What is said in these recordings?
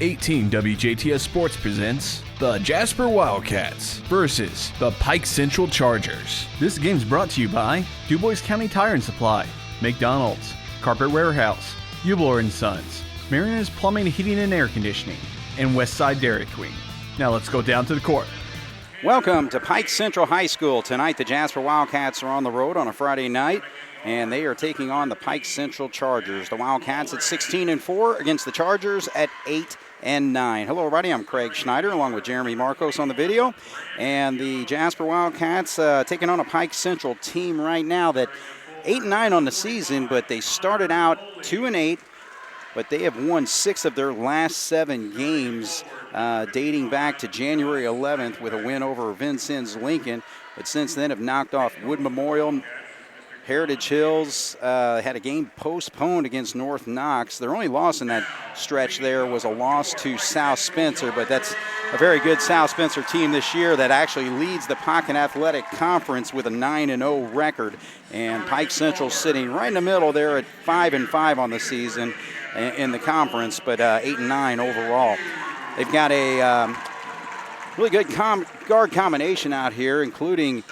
18 WJTS Sports presents the Jasper Wildcats versus the Pike Central Chargers. This game's brought to you by DuBois County Tire and Supply, McDonald's, Carpet Warehouse, Eubler & Sons, Marina's Plumbing, Heating and Air Conditioning, and Westside Dairy Queen. Now let's go down to the court. Welcome to Pike Central High School. Tonight the Jasper Wildcats are on the road on a Friday night, and they are taking on the Pike Central Chargers. The Wildcats at 16-4 against the Chargers at 8-9. Hello, everybody. I'm Craig Schneider along with Jeremy Markos on the video. And the Jasper Wildcats taking on a Pike Central team right now that 8-9 on the season, but they started out 2-8, but they have won 6 of their last 7 games dating back to January 11th with a win over Vincennes Lincoln. But since then have knocked off Wood Memorial, Heritage Hills, had a game postponed against North Knox. Their only loss in that stretch there was a loss to South Spencer, but that's a very good South Spencer team this year that actually leads the Pocket Athletic Conference with a 9-0 record. And Pike Central sitting right in the middle there at 5-5 on the season in the conference, but 8-9 overall. They've got a really good guard combination out here, including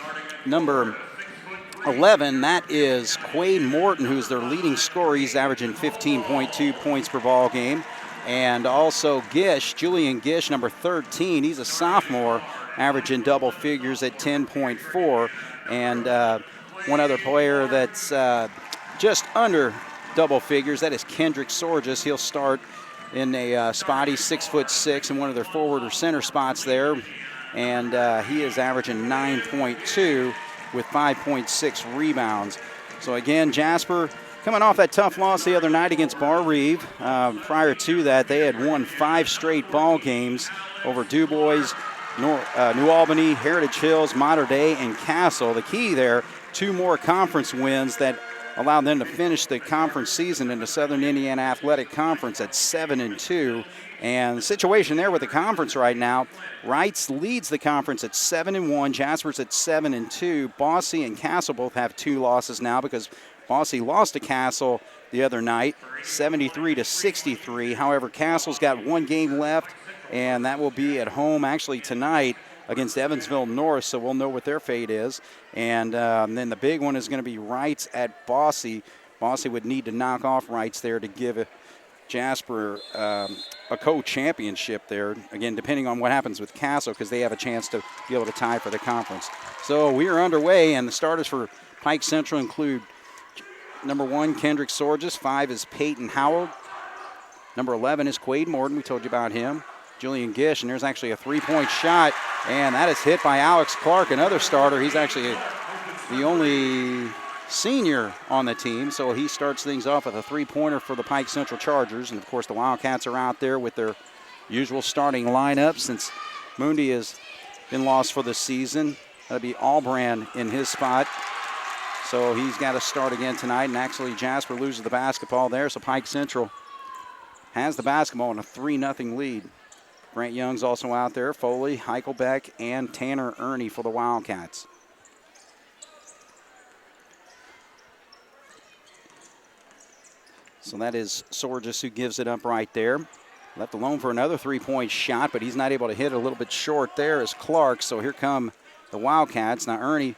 number 11, that is Quade Morton, who's their leading scorer. He's averaging 15.2 points per ball game. And also Gish, Julian Gish, number 13. He's a sophomore, averaging double figures at 10.4. And one other player that's just under double figures, that is Kendrick Sorges. He'll start in a spot. He's 6'6" in one of their forward or center spots there. And he is averaging 9.2 with 5.6 rebounds. So again, Jasper coming off that tough loss the other night against Bar Reeve. Prior to that, they had won 5 straight ball games over DuBois, New Albany, Heritage Hills, Mater Dei, and Castle. The key there, 2 more conference wins that allowed them to finish the conference season in the Southern Indiana Athletic Conference at 7-2. And the situation there with the conference right now, Wrights leads the conference at 7-1. Jasper's at 7-2. Bosse and Castle both have 2 losses now because Bosse lost to Castle the other night, 73-63. However, Castle's got 1 game left, and that will be at home actually tonight against Evansville North, so we'll know what their fate is. And then the big one is going to be Wrights at Bosse. Bosse would need to knock off Wrights there to give Jasper a co-championship there, again, depending on what happens with Castle, because they have a chance to be able to tie for the conference. So we are underway, and the starters for Pike Central include number 1, Kendrick Sorges. 5 is Peyton Howard. Number 11 is Quade Morton. We told you about him. Julian Gish, and there's actually a 3-point shot, and that is hit by Alex Clark, another starter. He's actually the only senior on the team, so he starts things off with a 3-pointer for the Pike Central Chargers. And of course the Wildcats are out there with their usual starting lineup since Mundi has been lost for the season. That'll be Albrand in his spot, so he's got to start again tonight. And actually Jasper loses the basketball there, so Pike Central has the basketball in a 3-0 lead. Grant Young's also out there, Foley, Heichelbeck, and Tanner Ernie for the Wildcats. So that is Sorges who gives it up right there. Left alone for another 3-point shot, but he's not able to hit it. A little bit short there is Clark. So here come the Wildcats. Now Ernie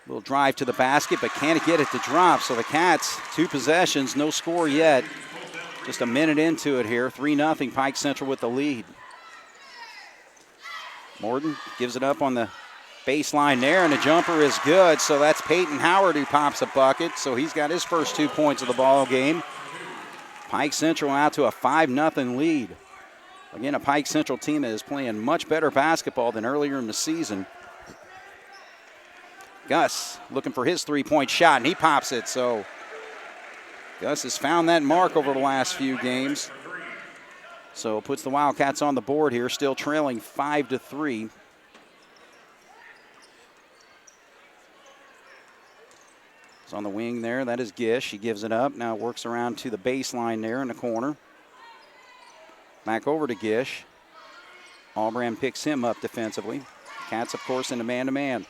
will drive to the basket, but can't get it to drop. So the Cats, 2 possessions, no score yet. Just a minute into it here. 3-0 Pike Central with the lead. Morton gives it up on the baseline there, and the jumper is good. So that's Peyton Howard who pops a bucket. So he's got his first 2 points of the ball game. Pike Central out to a 5-0 lead. Again, a Pike Central team that is playing much better basketball than earlier in the season. Gus looking for his 3-point shot, and he pops it. So Gus has found that mark over the last few games. So puts the Wildcats on the board here, still trailing 5-3. It's on the wing there. That is Gish. He gives it up. Now works around to the baseline there in the corner. Back over to Gish. Albrand picks him up defensively. Cats, of course, in a man-to-man.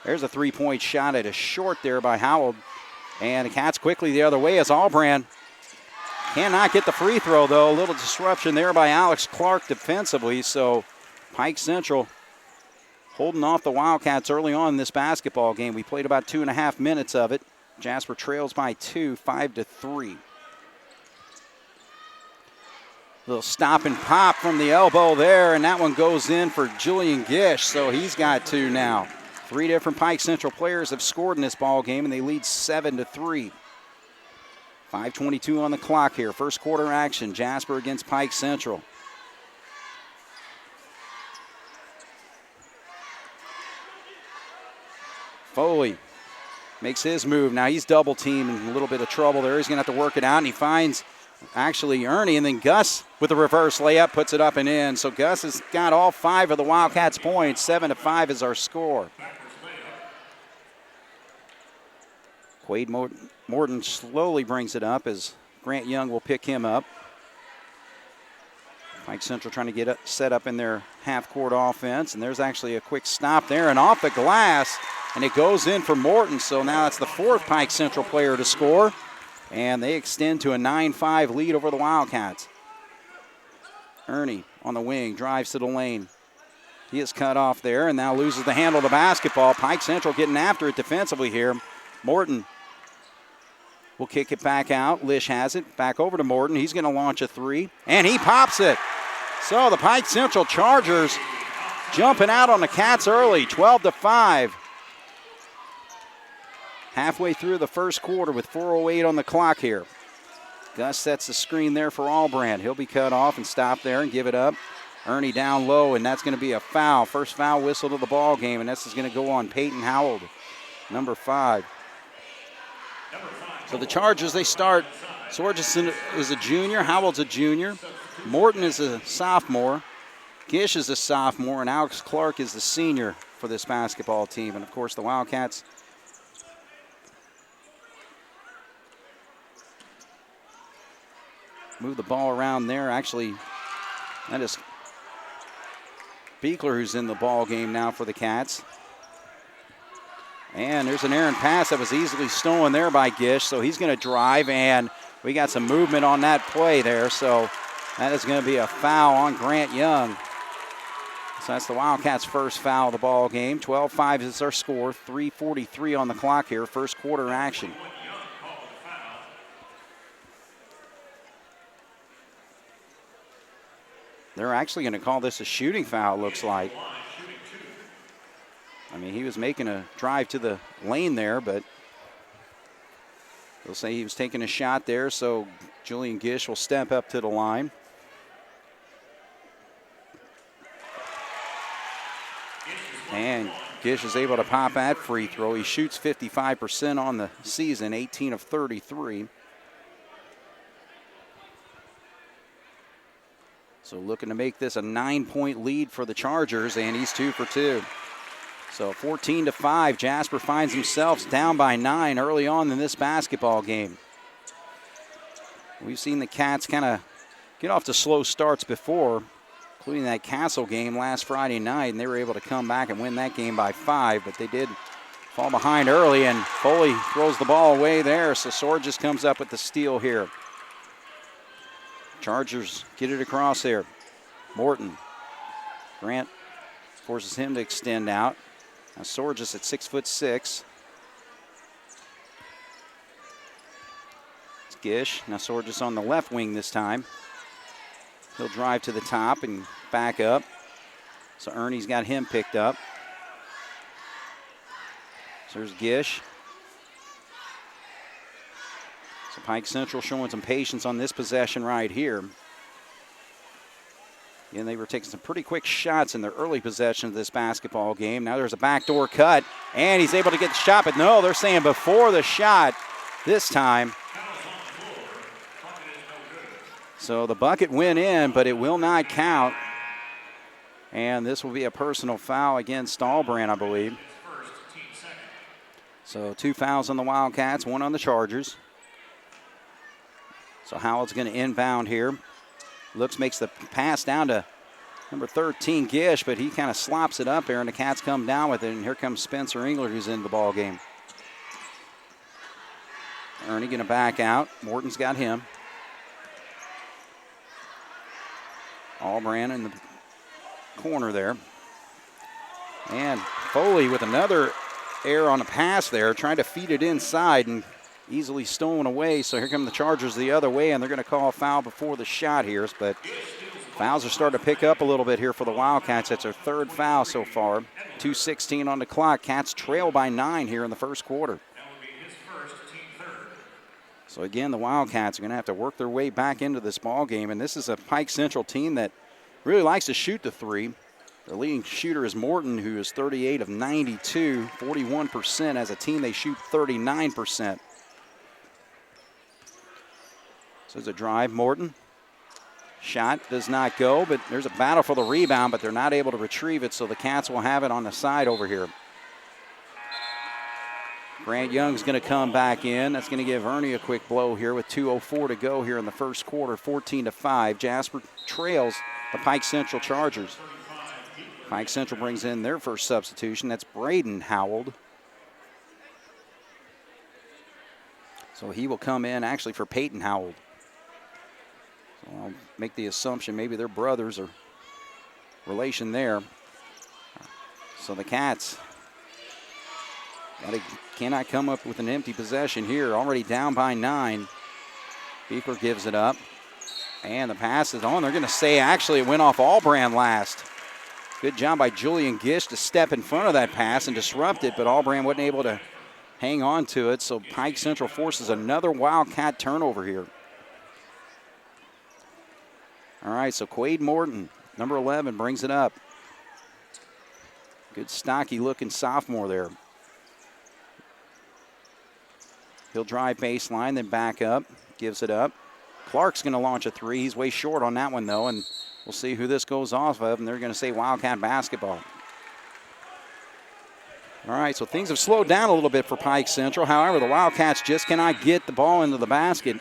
There's a 3-point shot at a short there by Howell. And the Cats quickly the other way as Albrand Cannot get the free throw, though. A little disruption there by Alex Clark defensively. So Pike Central holding off the Wildcats early on in this basketball game. We played about 2.5 minutes of it. Jasper trails by 2, 5-3. Little stop and pop from the elbow there, and that one goes in for Julian Gish. So he's got 2 now. 3 different Pike Central players have scored in this ball game, and they lead 7-3. 5:22 on the clock here. First quarter action. Jasper against Pike Central. Foley makes his move. Now he's double teamed in a little bit of trouble there. He's going to have to work it out, and he finds actually Ernie, and then Gus with a reverse layup puts it up and in. So Gus has got all 5 of the Wildcats' points. 7-5 is our score. Quade Morton slowly brings it up as Grant Young will pick him up. Pike Central trying to get set up in their half-court offense, and there's actually a quick stop there and off the glass, and it goes in for Morton. So now it's the 4th Pike Central player to score, and they extend to a 9-5 lead over the Wildcats. Ernie on the wing, drives to the lane. He is cut off there and now loses the handle of the basketball. Pike Central getting after it defensively here. Morton will kick it back out. Lish has it. Back over to Morton. He's going to launch a 3, and he pops it. So the Pike Central Chargers jumping out on the Cats early, 12-5. Halfway through the first quarter with 4:08 on the clock here. Gus sets the screen there for Albrand. He'll be cut off and stop there and give it up. Ernie down low, and that's going to be a foul. First foul whistle to the ball game, and this is going to go on Peyton Howell, number 5. So the Chargers, they start. Sorgensen is a junior. Howell's a junior. Morton is a sophomore. Gish is a sophomore, and Alex Clark is the senior for this basketball team. And, of course, the Wildcats move the ball around there. Actually, that is Beekler who's in the ball game now for the Cats. And there's an errant pass that was easily stolen there by Gish, so he's going to drive, and we got some movement on that play there, so that is going to be a foul on Grant Young. So that's the Wildcats' first foul of the ball game. 12-5 is our score, 3:43 on the clock here, first quarter action. They're actually going to call this a shooting foul, looks like. I mean, he was making a drive to the lane there, but they'll say he was taking a shot there, so Julian Gish will step up to the line. And Gish is able to pop that free throw. He shoots 55% on the season, 18 of 33. So looking to make this a 9-point lead for the Chargers, and he's 2 for 2. So 14-5, Jasper finds themselves down by 9 early on in this basketball game. We've seen the Cats kind of get off to slow starts before, including that Castle game last Friday night, and they were able to come back and win that game by 5, but they did fall behind early, and Foley throws the ball away there, so Sorges comes up with the steal here. Chargers get it across here. Morton. Grant forces him to extend out. Now Sorges at 6'6". It's Gish. Now Sorges on the left wing this time. He'll drive to the top and back up. So Ernie's got him picked up. So there's Gish. So Pike Central showing some patience on this possession right here. And they were taking some pretty quick shots in their early possession of this basketball game. Now there's a backdoor cut, and he's able to get the shot, but no, they're saying before the shot this time. So the bucket went in, but it will not count. And this will be a personal foul against Albrand, I believe. So 2 fouls on the Wildcats, 1 on the Chargers. So Howell's going to inbound here. Looks, makes the pass down to number 13, Gish, but he kind of slops it up there, and the Cats come down with it, and here comes Spencer Engler, who's in the ball game. Ernie going to back out. Morton's got him. Allbrand in the corner there. And Foley with another error on the pass there, trying to feed it inside and easily stolen away. So here come the Chargers the other way, and they're going to call a foul before the shot here. But fouls are starting to pick up a little bit here for the Wildcats. That's their third foul so far. 2:16 on the clock. Cats trail by 9 here in the first quarter. So again, the Wildcats are going to have to work their way back into this ball game, and this is a Pike Central team that really likes to shoot the three. Their leading shooter is Morton, who is 38 of 92, 41%. As a team, they shoot 39%. So there's a drive, Morton. Shot does not go, but there's a battle for the rebound, but they're not able to retrieve it, so the Cats will have it on the side over here. Grant Young's going to come back in. That's going to give Ernie a quick blow here with 2:04 to go here in the first quarter, 14-5. Jasper trails the Pike Central Chargers. Pike Central brings in their first substitution. That's Braden Howell. So he will come in actually for Peyton Howell. So I'll make the assumption maybe they're brothers or relation there. So the Cats cannot come up with an empty possession here. Already down by 9. Beeper gives it up. And the pass is on. They're going to say actually it went off Allbrand last. Good job by Julian Gish to step in front of that pass and disrupt it, but Allbrand wasn't able to hang on to it, so Pike Central forces another Wildcat turnover here. All right, so Quade Morton, number 11, brings it up. Good stocky-looking sophomore there. He'll drive baseline, then back up, gives it up. Clark's going to launch a three. He's way short on that one, though, and we'll see who this goes off of, and they're going to say Wildcat basketball. All right, so things have slowed down a little bit for Pike Central. However, the Wildcats just cannot get the ball into the basket.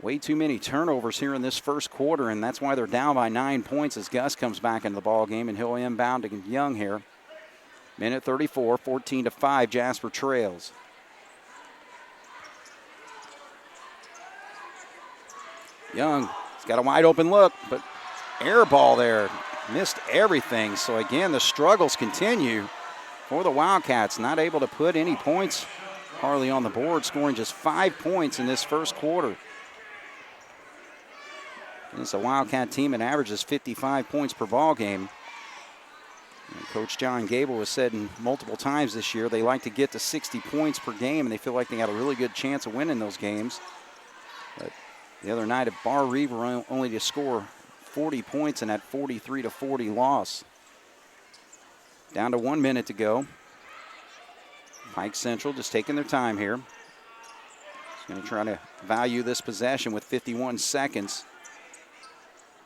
Way too many turnovers here in this first quarter, and that's why they're down by 9 points as Gus comes back into the ball game, and he'll inbound to Young here. Minute 34, 14-5, Jasper trails. Young, he's got a wide open look, but air ball there. Missed everything. So again, the struggles continue for the Wildcats. Not able to put any points hardly on the board, scoring just 5 points in this first quarter. And it's a Wildcat team that averages 55 points per ball game. And Coach John Gable has said multiple times this year they like to get to 60 points per game, and they feel like they got a really good chance of winning those games. But the other night at Bar Reaver only to score 40 points in that 43-40 loss. Down to 1 minute to go. Pike Central just taking their time here. Just going to try to value this possession with 51 seconds.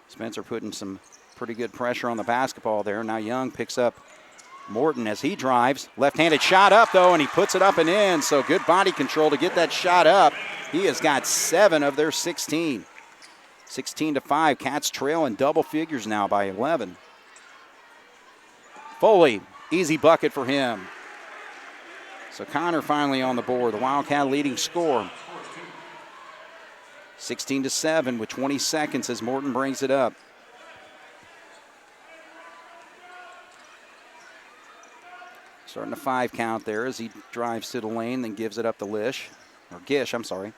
Spencer putting some pretty good pressure on the basketball there. Now Young picks up Morton as he drives. Left-handed shot up, though, and he puts it up and in. So good body control to get that shot up. He has got 7 of their 16. 16-5. Cats trail in double figures now by 11. Foley, easy bucket for him. So Connor finally on the board, the Wildcat leading scorer. 16-7 with 20 seconds as Morton brings it up. Starting a 5 count there as he drives to the lane, then gives it up to Gish, I'm sorry.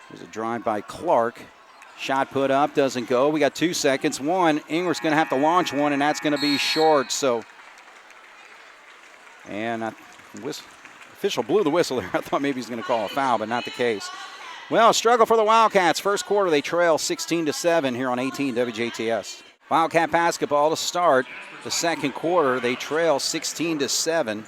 There's a drive by Clark. Shot put up, doesn't go. We got 2 seconds. Ingler's going to have to launch one, and that's going to be short. So, and official blew the whistle there. I thought maybe he's going to call a foul, but not the case. Well, struggle for the Wildcats. First quarter, they trail 16-7 here on 18 WJTS. Wildcat basketball to start the second quarter. They trail 16-7.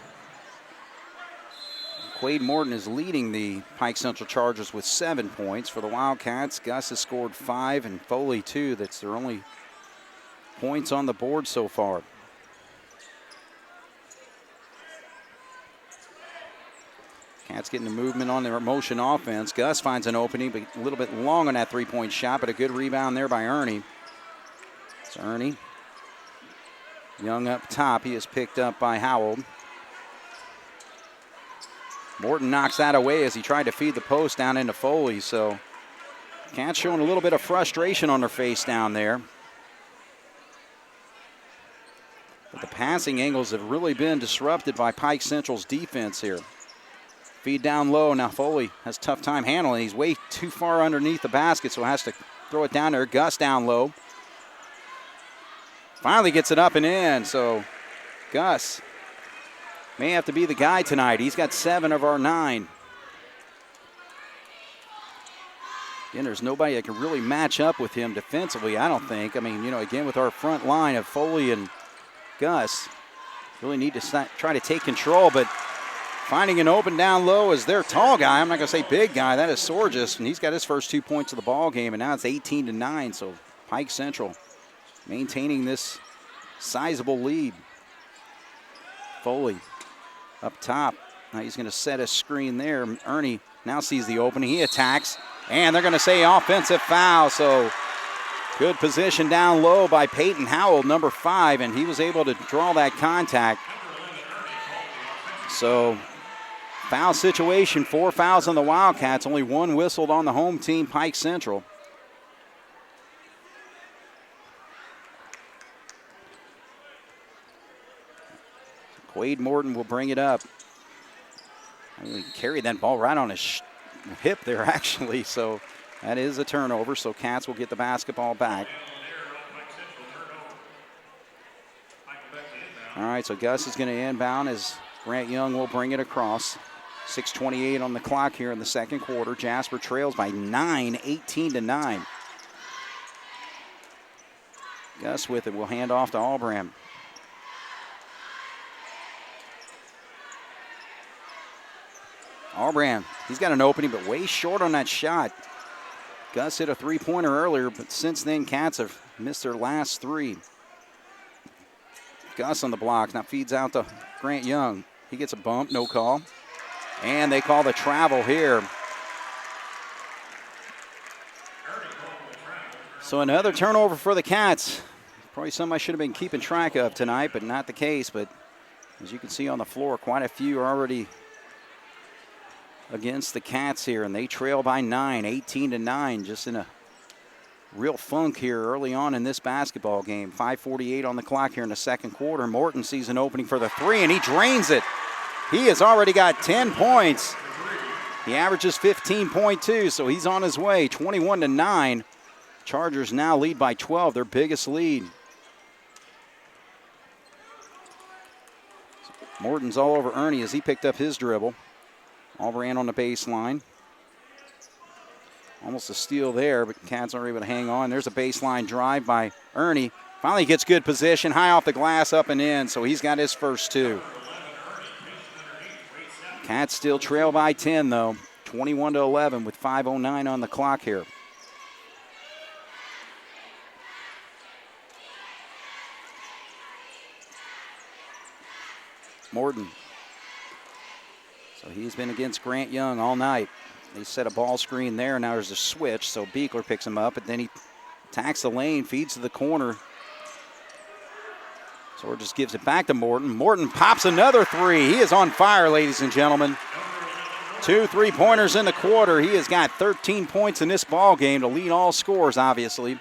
Quade Morton is leading the Pike Central Chargers with 7 points. For the Wildcats, Gus has scored 5 and Foley 2. That's their only points on the board so far. Cats getting the movement on their motion offense. Gus finds an opening, but a little bit long on that three-point shot, but a good rebound there by Ernie. It's Ernie. Young up top. He is picked up by Howell. Morton knocks that away as he tried to feed the post down into Foley. So Cats showing a little bit of frustration on their face down there. But the passing angles have really been disrupted by Pike Central's defense here. Feed down low. Now Foley has a tough time handling. He's way too far underneath the basket, so has to throw it down there. Gus down low. Finally gets it up and in, so Gus may have to be the guy tonight. He's got 7 of our 9. Again, there's nobody that can really match up with him defensively, I don't think. I mean, again, with our front line of Foley and Gus, really need to try to take control, but finding an open down low is their tall guy. I'm not going to say big guy. That is Sorgis, and he's got his first 2 points of the ball game, and now it's 18-9. So Pike Central maintaining this sizable lead. Foley up top. Now he's going to set a screen there. Ernie now sees the opening. He attacks, and they're going to say offensive foul. So good position down low by Peyton Howell, number 5, and he was able to draw that contact. So foul situation, 4 fouls on the Wildcats, only 1 whistled on the home team, Pike Central. Quade Morton will bring it up. He carried that ball right on his hip there, actually, so that is a turnover, so Cats will get the basketball back. All right, so Gus is going to inbound as Grant Young will bring it across. 6:28 on the clock here in the second quarter. Jasper trails by 9, 18-9. Gus with it will hand off to Albram. Albram, he's got an opening, but way short on that shot. Gus hit a 3-pointer earlier, but since then, Cats have missed their last 3. Gus on the block, now feeds out to Grant Young. He gets a bump, no call. And they call the travel here. So another turnover for the Cats. Probably something I should have been keeping track of tonight, but not the case. But as you can see on the floor, quite a few are already against the Cats here, and they trail by 9, 18-9, just in a real funk here early on in this basketball game. 5:48 on the clock here in the second quarter. Morton sees an opening for the 3, and he drains it. He has already got 10 points. He averages 15.2, so he's on his way. 21-9. Chargers now lead by 12, their biggest lead. Morton's all over Ernie as he picked up his dribble. Albran on the baseline. Almost a steal there, but Cats are able to hang on. There's a baseline drive by Ernie. Finally gets good position, high off the glass, up and in, so he's got his first 2. Cats still trail by 10, though. 21-11 with 5:09 on the clock here. Morton. So he's been against Grant Young all night. They set a ball screen there. Now there's a switch, so Beekler picks him up, but then he attacks the lane, feeds to the corner. So just gives it back to Morton. Morton pops another 3. He is on fire, ladies and gentlemen. 2 3-pointers in the quarter. He has got 13 points in this ball game to lead all scores, obviously.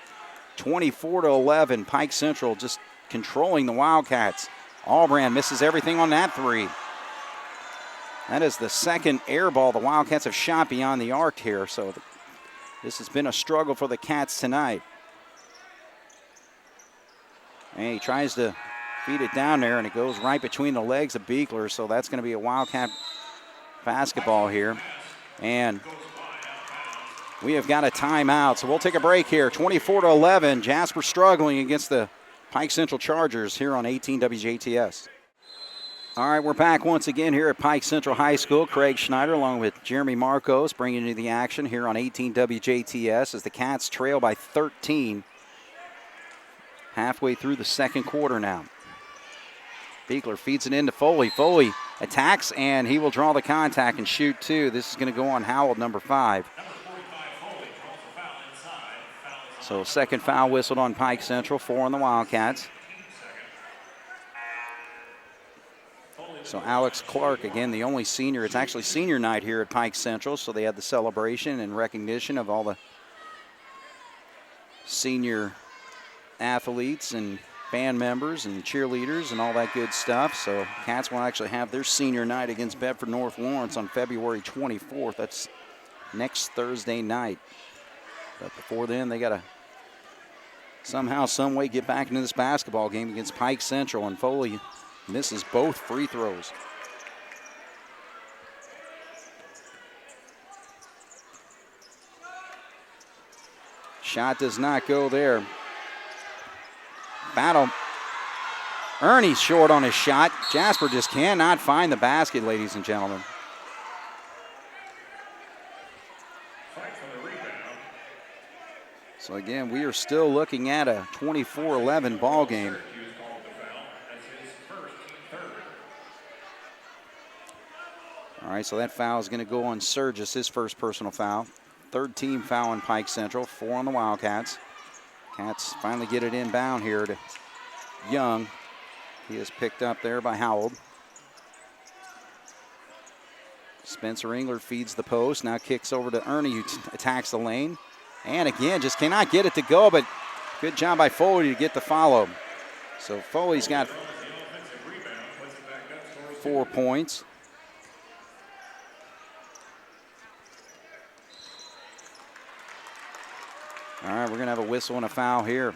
24-11. Pike Central just controlling the Wildcats. Albran misses everything on that 3. That is the second air ball the Wildcats have shot beyond the arc here, so this has been a struggle for the Cats tonight. And he tries to feed it down there, and it goes right between the legs of Beekler, so that's going to be a Wildcat basketball here. And we have got a timeout, so we'll take a break here. 24-11, Jasper struggling against the Pike Central Chargers here on 18 WJTS. All right, we're back once again here at Pike Central High School. Craig Schneider along with Jeremy Markos bringing you the action here on 18 WJTS as the Cats trail by 13 halfway through the second quarter now. Beekler feeds it into Foley. Foley attacks, and he will draw the contact and shoot 2. This is going to go on Howell, number 5. So second foul whistled on Pike Central, 4 on the Wildcats. So Alex Clark, again, the only senior. It's actually senior night here at Pike Central, so they had the celebration and recognition of all the senior athletes and band members and cheerleaders and all that good stuff. So Cats will actually have their senior night against Bedford North Lawrence on February 24th. That's next Thursday night. But before then, they got to somehow, some way get back into this basketball game against Pike Central, and Foley misses both free throws. Shot does not go there. Battle. Ernie's short on his shot. Jasper just cannot find the basket, ladies and gentlemen. So again, we are still looking at a 24-11 ball game. All right, so that foul is going to go on Surgis, his first personal foul. Third team foul on Pike Central, 4 on the Wildcats. Cats finally get it inbound here to Young. He is picked up there by Howell. Spencer Engler feeds the post, now kicks over to Ernie, who attacks the lane. And again, just cannot get it to go, but good job by Foley to get the follow. So Foley's got 4 points. All right, we're going to have a whistle and a foul here.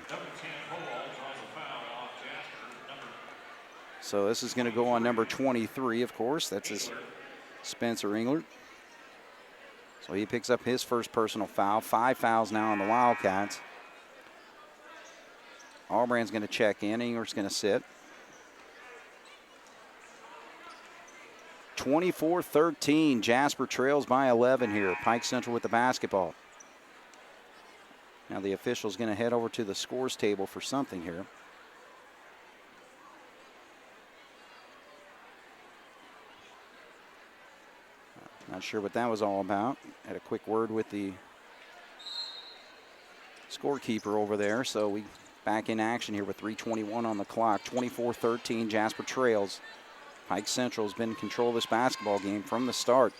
So this is going to go on number 23, of course. That's his Spencer Engler. So he picks up his first personal foul. 5 fouls now on the Wildcats. Albrand's going to check in. Engler's going to sit. 24-13. Jasper trails by 11 here. Pike Central with the basketball. Now the official's going to head over to the scores table for something here. Not sure what that was all about. Had a quick word with the scorekeeper over there. So we back in action here with 3:21 on the clock. 24-13, Jasper trails. Pike Central has been in control of this basketball game from the start.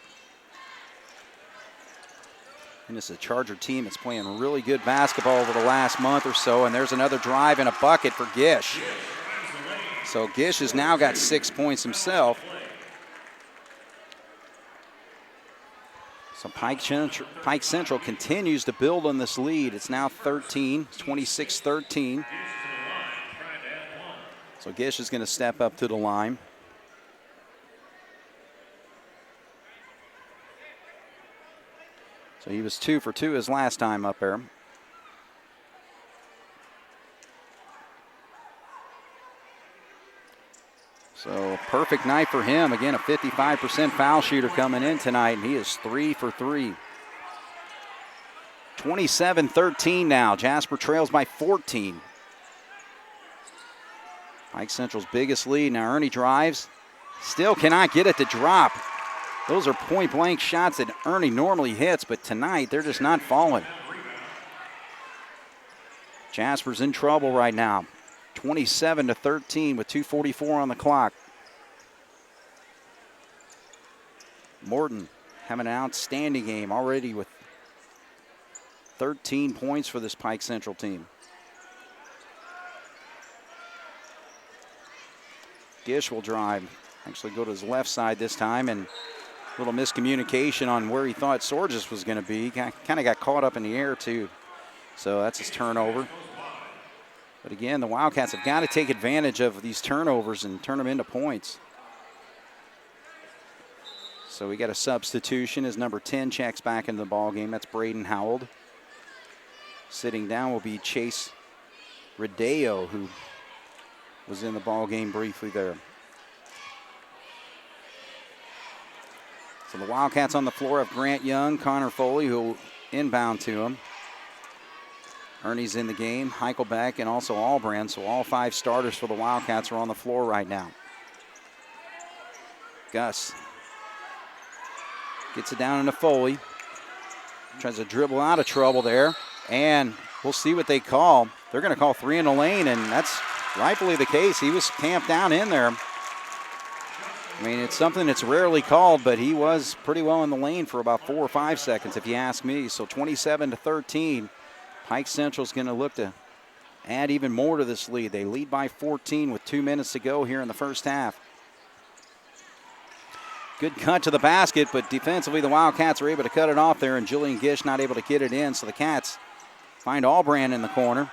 And it's a Charger team that's playing really good basketball over the last month or so. And there's another drive and a bucket for Gish. So Gish has now got 6 points himself. So Pike Central continues to build on this lead. It's now 26-13. So Gish is going to step up to the line. So he was 2 for 2 his last time up there. So perfect night for him. Again, a 55% foul shooter coming in tonight, and he is 3 for 3. 27-13 now. Jasper trails by 14. Pike Central's biggest lead. Now Ernie drives. Still cannot get it to drop. Those are point-blank shots that Ernie normally hits, but tonight they're just not falling. Jasper's in trouble right now. 27-13 with 2:44 on the clock. Morton having an outstanding game already with 13 points for this Pike Central team. Gish will drive. Actually go to his left side this time, and a little miscommunication on where he thought Sorgis was going to be. Kind of got caught up in the air too. So that's his turnover. But again, the Wildcats have got to take advantage of these turnovers and turn them into points. So we got a substitution as number 10 checks back into the ball game. That's Braden Howell. Sitting down will be Chase Rodeo, who was in the ball game briefly there. So the Wildcats on the floor have Grant Young, Connor Foley, who will inbound to him. Ernie's in the game, Heichelbeck, and also Albrand. So all 5 starters for the Wildcats are on the floor right now. Gus gets it down into Foley. Tries to dribble out of trouble there. And we'll see what they call. They're going to call 3 in the lane, and that's rightfully the case. He was camped down in there. I mean, it's something that's rarely called, but he was pretty well in the lane for about 4 or 5 seconds, if you ask me. So 27-13. Pike Central's going to look to add even more to this lead. They lead by 14 with 2 minutes to go here in the first half. Good cut to the basket, but defensively the Wildcats are able to cut it off there, and Julian Gish not able to get it in, so the Cats find Allbrand in the corner.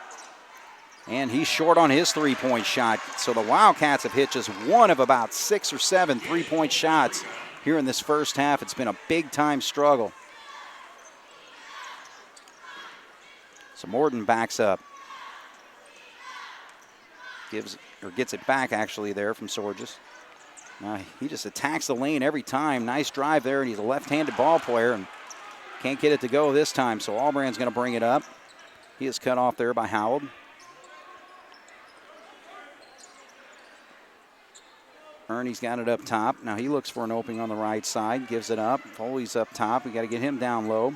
And he's short on his three-point shot. So the Wildcats have hit just one of about 6 or 7 three-point shots here in this first half. It's been a big-time struggle. So Morton backs up. Gets it back actually there from Sorges. He just attacks the lane every time. Nice drive there, and he's a left-handed ball player and can't get it to go this time. So Allbrand's going to bring it up. He is cut off there by Howell. Ernie's got it up top. Now he looks for an opening on the right side, gives it up. Foley's up top. We got to get him down low.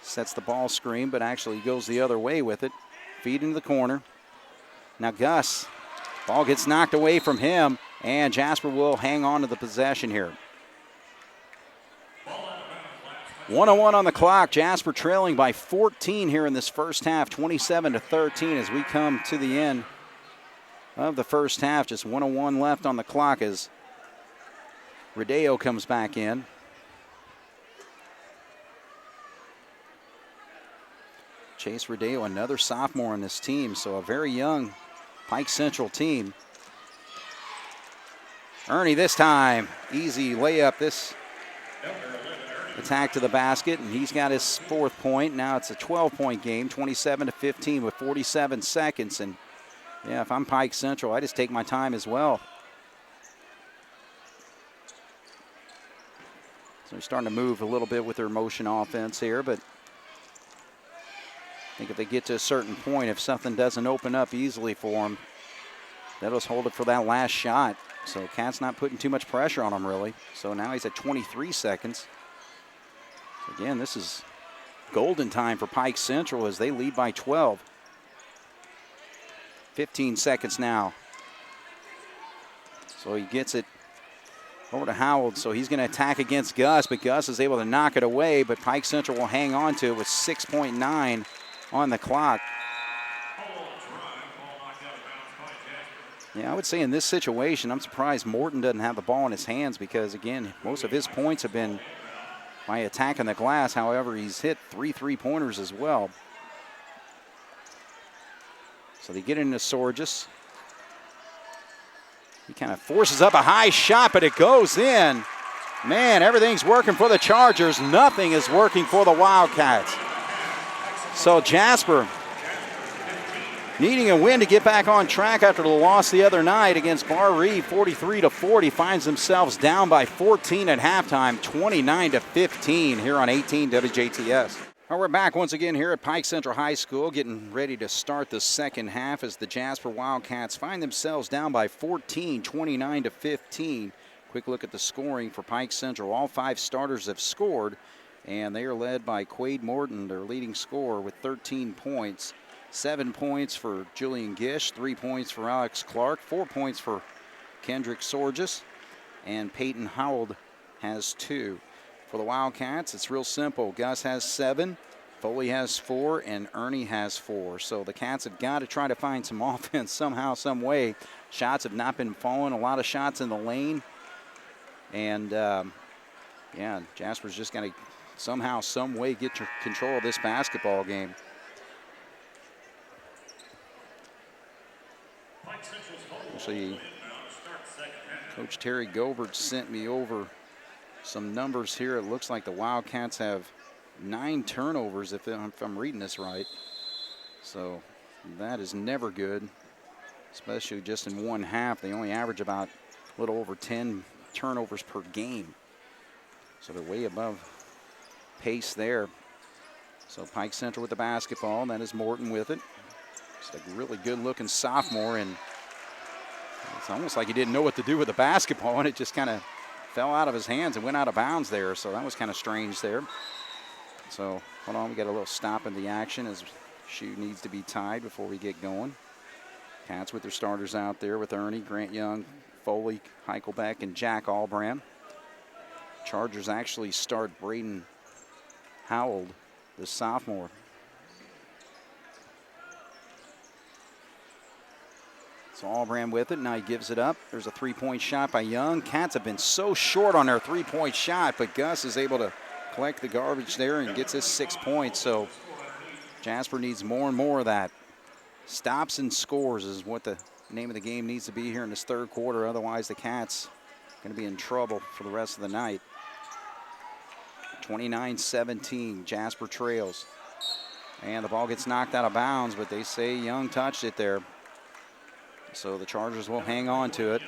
Sets the ball screen, but actually goes the other way with it. Feed into the corner. Now Gus, ball gets knocked away from him, and Jasper will hang on to the possession here. 1:01 on the clock. Jasper trailing by 14 here in this first half, 27-13 as we come to the end of the first half. Just 1:01 left on the clock as Rodeo comes back in. Chase Rodeo, another sophomore on this team, so a very young Pike Central team. Ernie this time, easy layup. This attack to the basket, and he's got his 4th point. Now it's a 12-point game, 27-15 with 47 seconds. And yeah, if I'm Pike Central, I just take my time as well. So they're starting to move a little bit with their motion offense here, but I think if they get to a certain point, if something doesn't open up easily for them, they'll just hold it for that last shot. So Cat's not putting too much pressure on him, really. So now he's at 23 seconds. So again, this is golden time for Pike Central as they lead by 12. 15 seconds now. So he gets it over to Howell. So he's going to attack against Gus, but Gus is able to knock it away, but Pike Central will hang on to it with 6.9 on the clock. Yeah, I would say in this situation, I'm surprised Morton doesn't have the ball in his hands because, again, most of his points have been by attacking the glass. However, he's hit 3 three-pointers as well. So they get into Sorges. He kind of forces up a high shot, but it goes in. Man, everything's working for the Chargers. Nothing is working for the Wildcats. So Jasper needing a win to get back on track after the loss the other night against Bar Reeve, 43-40, finds themselves down by 14 at halftime, 29-15 here on 18 WJTS. Well, we're back once again here at Pike Central High School, getting ready to start the second half as the Jasper Wildcats find themselves down by 14, 29-15. Quick look at the scoring for Pike Central. All 5 starters have scored, and they are led by Quade Morton, their leading scorer, with 13 points. 7 points for Julian Gish, 3 points for Alex Clark, 4 points for Kendrick Sorges, and Peyton Howell has 2. For the Wildcats, it's real simple. Gus has 7, Foley has 4, and Ernie has 4. So the Cats have got to try to find some offense somehow, some way. Shots have not been falling, a lot of shots in the lane. And, yeah, Jasper's just got to somehow, some way get control of this basketball game. Actually, Coach Terry Gobert sent me over some numbers here. It looks like the Wildcats have 9 turnovers, if I'm reading this right. So that is never good, especially just in one half. They only average about a little over 10 turnovers per game. So they're way above pace there. So Pike Central with the basketball. That is Morton with it. Just a really good-looking sophomore, and it's almost like he didn't know what to do with the basketball, and it just kind of fell out of his hands and went out of bounds there. So that was kind of strange there. So hold on, we got a little stop in the action as shoe needs to be tied before we get going. Cats with their starters out there with Ernie, Grant Young, Foley, Heichelbeck, and Jack Allbrand. Chargers actually start Braden Howell, the sophomore. So Allbrand with it. Now he gives it up. There's a three-point shot by Young. Cats have been so short on their three-point shot, but Gus is able to collect the garbage there and gets his 6 points. So Jasper needs more and more of that. Stops and scores is what the name of the game needs to be here in this third quarter. Otherwise, the Cats are going to be in trouble for the rest of the night. 29-17, Jasper trails. And the ball gets knocked out of bounds, but they say Young touched it there. So the Chargers will hang on to it.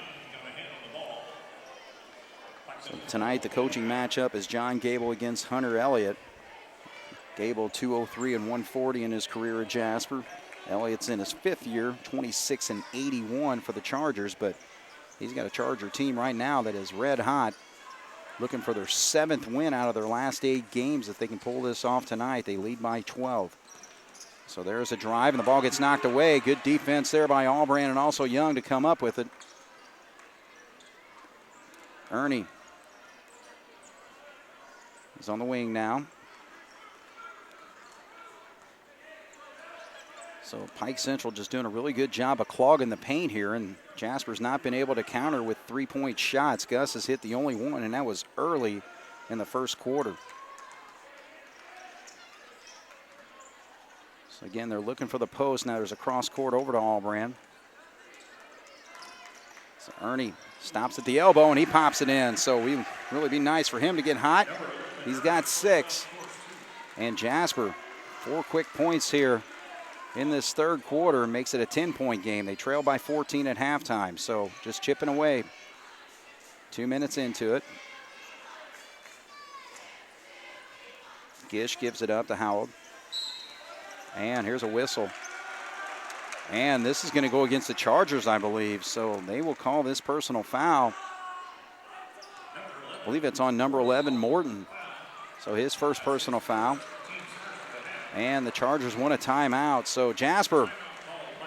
So tonight, the coaching matchup is John Gable against Hunter Elliott. Gable 203 and 140 in his career at Jasper. Elliott's in his 5th year, 26 and 81 for the Chargers, but he's got a Charger team right now that is red hot, looking for their 7th win out of their last 8 games. If they can pull this off tonight, they lead by 12. So there's a drive, and the ball gets knocked away. Good defense there by Allbrand and also Young to come up with it. Ernie is on the wing now. So Pike Central just doing a really good job of clogging the paint here, and Jasper's not been able to counter with three-point shots. Gus has hit the only one, and that was early in the first quarter. So again, they're looking for the post. Now there's a cross court over to Allbrand. So Ernie stops at the elbow, and he pops it in. So we really be nice for him to get hot. He's got 6. And Jasper, 4 quick points here in this third quarter, makes it a 10-point game. They trail by 14 at halftime, so just chipping away. 2 minutes into it. Gish gives it up to Howell. And here's a whistle. And this is going to go against the Chargers, I believe, so they will call this personal foul. I believe it's on number 11, Morton. So his first personal foul. And the Chargers want a timeout. So Jasper,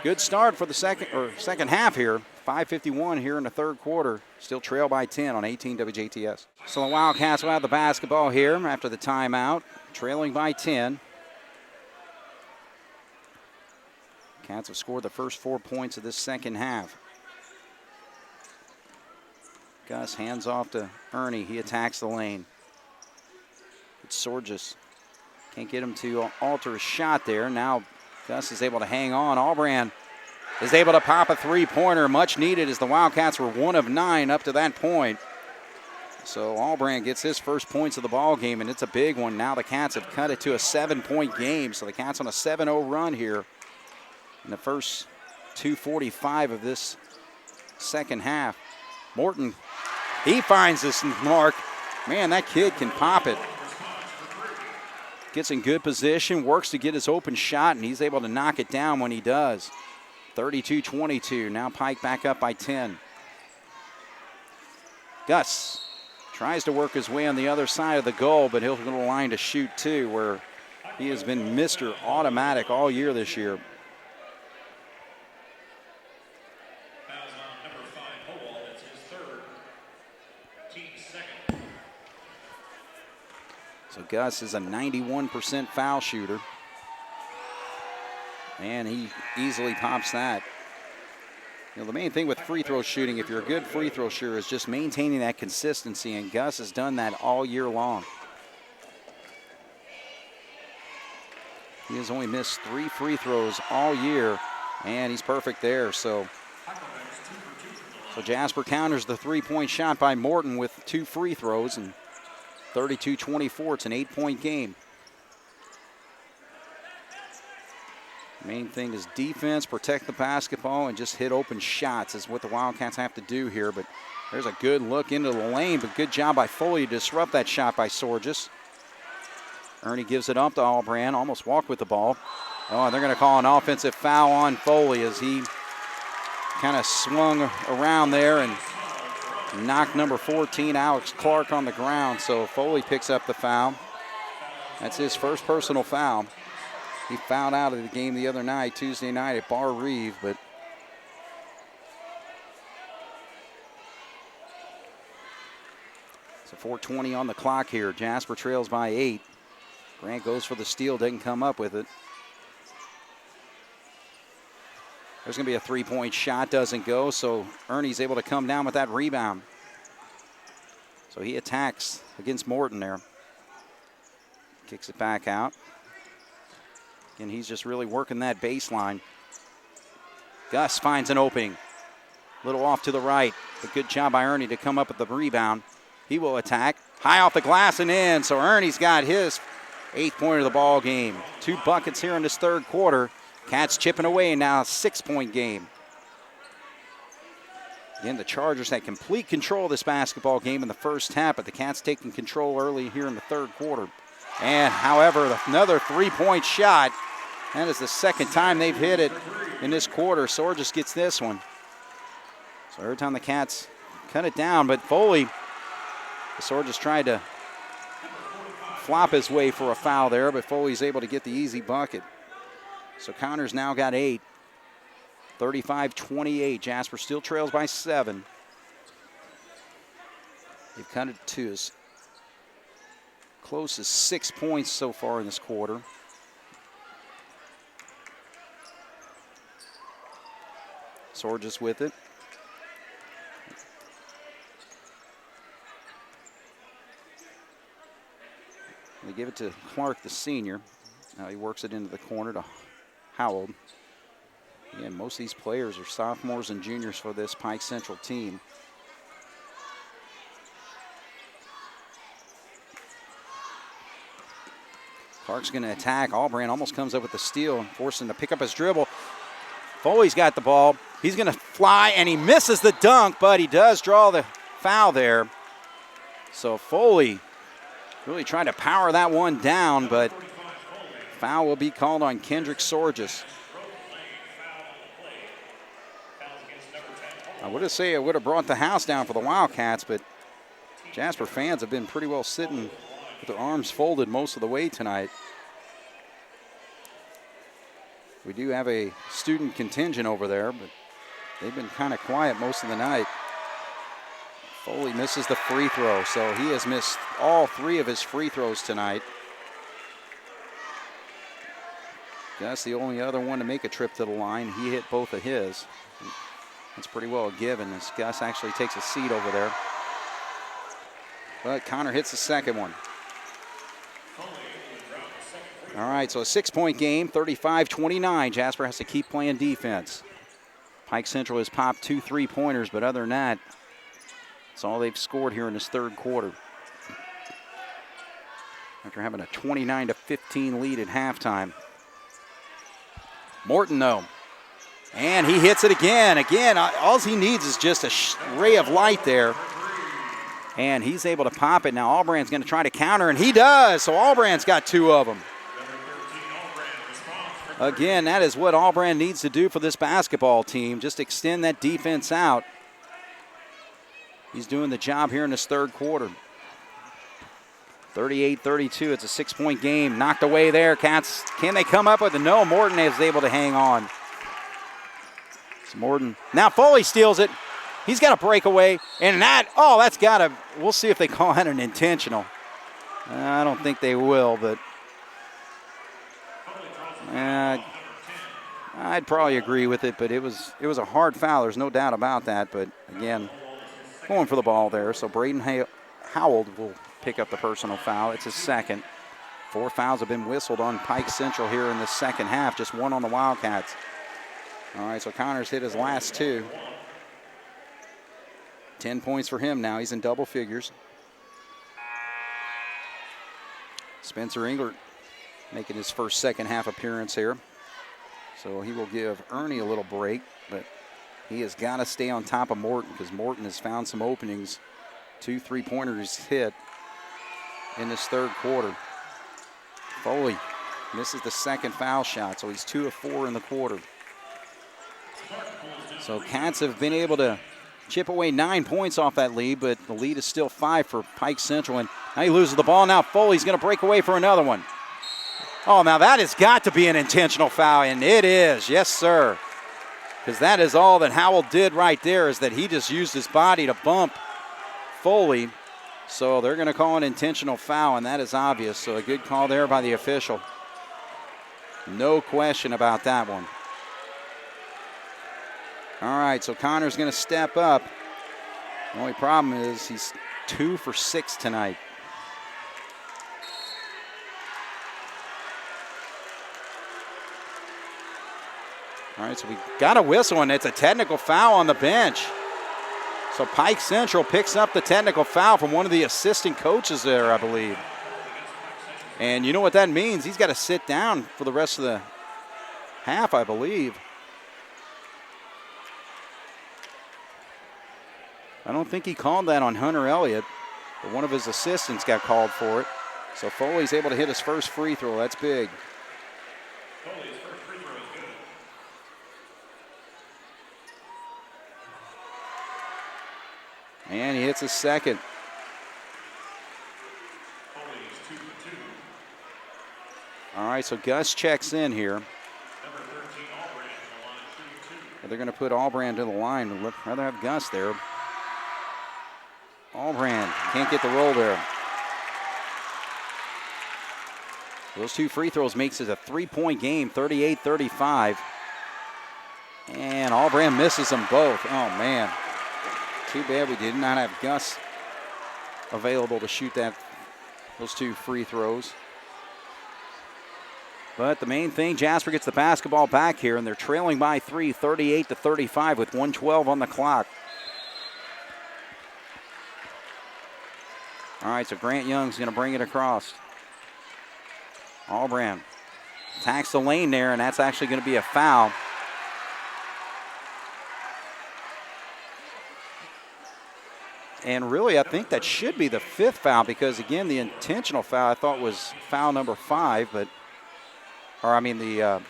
good start for the second half here. 5:51 here in the third quarter. Still trail by 10 on 18 WJTS. So the Wildcats will have the basketball here after the timeout, trailing by 10. Cats have scored the first 4 points of this second half. Gus hands off to Ernie. He attacks the lane. It's Sorgis. Can't get him to alter his shot there. Now Gus is able to hang on. Allbrand is able to pop a three-pointer, much needed as the Wildcats were 1 of 9 up to that point. So Allbrand gets his first points of the ball game, and it's a big one. Now the Cats have cut it to a 7-point game. So the Cats on a 7-0 run here in the first 2:45 of this second half. Morton, he finds this mark. Man, that kid can pop it. Gets in good position, works to get his open shot, and he's able to knock it down when he does. 32-22, now Pike back up by 10. Gus tries to work his way on the other side of the goal, but he'll go to the line to shoot two, where he has been Mr. Automatic all year this year. So Gus is a 91% foul shooter. And he easily pops that. You know, the main thing with free throw shooting, if you're a good free throw shooter, is just maintaining that consistency, and Gus has done that all year long. He has only missed 3 free throws all year, and he's perfect there. So Jasper counters the three-point shot by Morton with 2 free throws, and 32-24, it's an 8-point game. Main thing is defense, protect the basketball, and just hit open shots is what the Wildcats have to do here. But there's a good look into the lane, but good job by Foley to disrupt that shot by Sorgis. Ernie gives it up to Allbrand, almost walked with the ball. Oh, and they're going to call an offensive foul on Foley as he kind of swung around there and knocked number 14, Alex Clark, on the ground. So Foley picks up the foul. That's his first personal foul. He fouled out of the game the other night, Tuesday night at Bar Reeve, but so 4:20 on the clock here. Jasper trails by 8. Grant goes for the steal, doesn't come up with it. There's going to be a three-point shot, doesn't go, so Ernie's able to come down with that rebound. So he attacks against Morton there. Kicks it back out. And he's just really working that baseline. Gus finds an opening. A little off to the right, but good job by Ernie to come up with the rebound. He will attack. High off the glass and in, so Ernie's got his 8th point of the ball game. 2 buckets here in this third quarter. Cats chipping away, now a 6-point game. Again, the Chargers had complete control of this basketball game in the first half, but the Cats taking control early here in the third quarter. And, however, another 3-point shot. That is the second time they've hit it in this quarter. Sorges gets this one. So every time the Cats cut it down, but Foley, Sorges tried to flop his way for a foul there, but Foley's able to get the easy bucket. So Connor's now got 8. 35-28. Jasper still trails by 7. They've cut it to as close as 6 points so far in this quarter. Sorges with it. They give it to Clark, the senior. Now he works it into the corner to Howell. Again, most of these players are sophomores and juniors for this Pike Central team. Clark's going to attack. Albrand almost comes up with the steal and forces him to pick up his dribble. Foley's got the ball. He's going to fly, and he misses the dunk, but he does draw the foul there. So Foley really trying to power that one down, but foul will be called on Kendrick Sorges. I would have said it would have brought the house down for the Wildcats, but Jasper fans have been pretty well sitting with their arms folded most of the way tonight. We do have a student contingent over there, but they've been kind of quiet most of the night. Foley misses the free throw, so he has missed all 3 of his free throws tonight. That's the only other one to make a trip to the line. He hit both of his. That's pretty well a given as Gus actually takes a seat over there. But Connor hits the second one. All right, so a 6-point game, 35-29. Jasper has to keep playing defense. Pike Central has popped 2 3-pointers, but other than that, that's all they've scored here in this third quarter. After having a 29-15 lead at halftime. Morton, though. And he hits it again. Again, all he needs is just a ray of light there. And he's able to pop it. Now Albrand's going to try to counter, and he does. So Albrand's got 2 of them. Again, that is what Albrand needs to do for this basketball team. Just extend that defense out. He's doing the job here in this third quarter. 38-32. It's a 6-point game. Knocked away there. Cats, can they come up with it? No, Morton is able to hang on. So Morton. Now Foley steals it. He's got a breakaway. And that's got to, we'll see if they call that an intentional. I don't think they will, but I'd probably agree with it, but it was a hard foul. There's no doubt about that. But again, going for the ball there. So Braden Howell will pick up the personal foul. It's his second. 4 fouls have been whistled on Pike Central here in the second half. Just 1 on the Wildcats. All right, so Connor's hit his last 2. 10 points for him now. He's in double figures. Spencer Englert making his first second half appearance here. So he will give Ernie a little break, but he has got to stay on top of Morton because Morton has found some openings. 2 3-pointers hit in this third quarter. Foley misses the second foul shot, so he's 2 of 4 in the quarter. So Cats have been able to chip away 9 points off that lead, but the lead is still 5 for Pike Central. And now he loses the ball. Now Foley's going to break away for another one. Oh, now that has got to be an intentional foul, and it is. Yes, sir. Because that is all that Howell did right there, is that he just used his body to bump Foley. So they're going to call an intentional foul, and that is obvious. So a good call there by the official. No question about that one. All right, so Connor's going to step up. The only problem is he's 2 for 6 tonight. All right, so we got a whistle, and it's a technical foul on the bench. So Pike Central picks up the technical foul from one of the assistant coaches there, I believe. And you know what that means? He's got to sit down for the rest of the half, I believe. I don't think he called that on Hunter Elliott, but one of his assistants got called for it. So Foley's able to hit his first free throw. That's big. Foley's first free throw is good. And he hits his second. Foley's 2 for 2. All right, so Gus checks in here. Number 13, Albrand, to the line, shooting 2. They're going to put Albrand to the line. I'd rather have Gus there. Albrand can't get the roll there. Those 2 free throws makes it a 3-point game, 38-35. And Albrand misses them both. Oh, man. Too bad we did not have Gus available to shoot those 2 free throws. But the main thing, Jasper gets the basketball back here, and they're trailing by 3, 38-35 with 1:12 on the clock. All right, so Grant Young's going to bring it across. Albrand attacks the lane there, and that's actually going to be a foul. And really, I think that should be the 5th foul because, again, the intentional foul I thought was foul number 5, but, or I mean all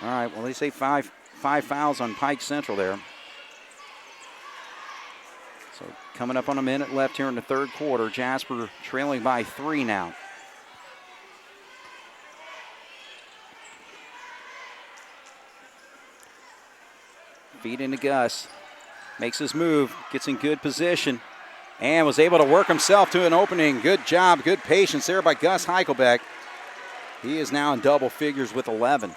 right, well, they say five fouls on Pike Central there. So coming up on a minute left here in the 3rd quarter, Jasper trailing by 3 now. Feed into Gus, makes his move, gets in good position, and was able to work himself to an opening. Good job, good patience there by Gus Heichelbeck. He is now in double figures with 11.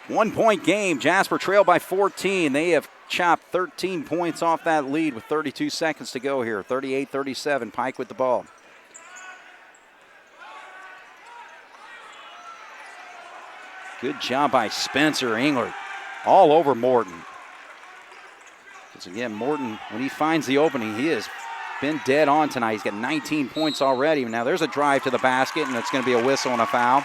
1-point game, Jasper trailed by 14. They have chopped 13 points off that lead with 32 seconds to go here. 38-37, Pike with the ball. Good job by Spencer Englert. All over Morton. Because again, Morton, when he finds the opening, he has been dead on tonight. He's got 19 points already. Now there's a drive to the basket, and it's going to be a whistle and a foul.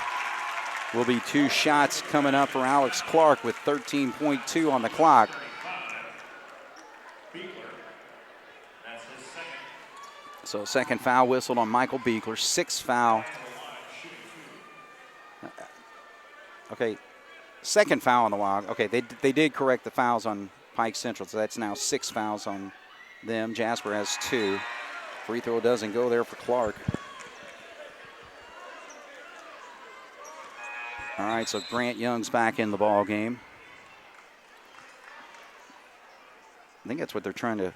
Will be 2 shots coming up for Alex Clark with 13.2 on the clock. So second foul whistled on Michael Beekler. 6th foul. Okay, second foul on the Wild. Okay, they did correct the fouls on Pike Central, so that's now 6 fouls on them. Jasper has 2. Free throw doesn't go there for Clark. All right, so Grant Young's back in the ball game. I think that's what they're trying to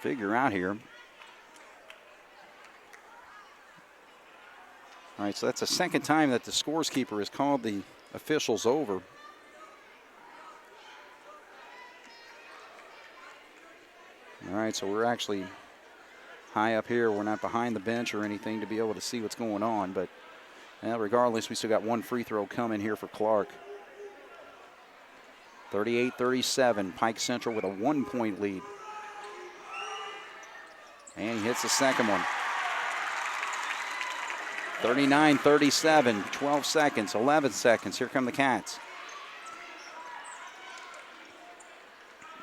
figure out here. All right, so that's the second time that the scores keeper has called the officials over. All right, so we're actually high up here. We're not behind the bench or anything to be able to see what's going on, but regardless, we still got 1 free throw coming here for Clark. 38-37, Pike Central with a 1-point lead. And he hits the second one. 39-37, 12 seconds, 11 seconds. Here come the Cats.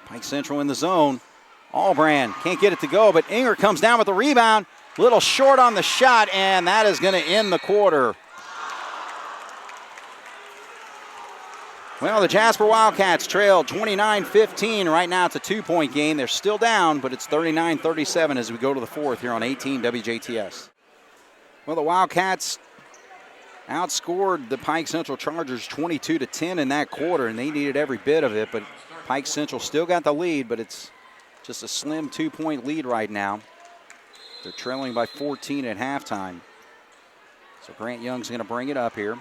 Pike Central in the zone. Albrand can't get it to go, but Inger comes down with the rebound. Little short on the shot, and that is going to end the quarter. Well, the Jasper Wildcats trailed 29-15. Right now it's a 2-point game. They're still down, but it's 39-37 as we go to the 4th here on 18 WJTS. Well, the Wildcats outscored the Pike Central Chargers 22-10 in that quarter, and they needed every bit of it, but Pike Central still got the lead, but it's just a slim 2-point lead right now. They're trailing by 14 at halftime. So Grant Young's going to bring it up here.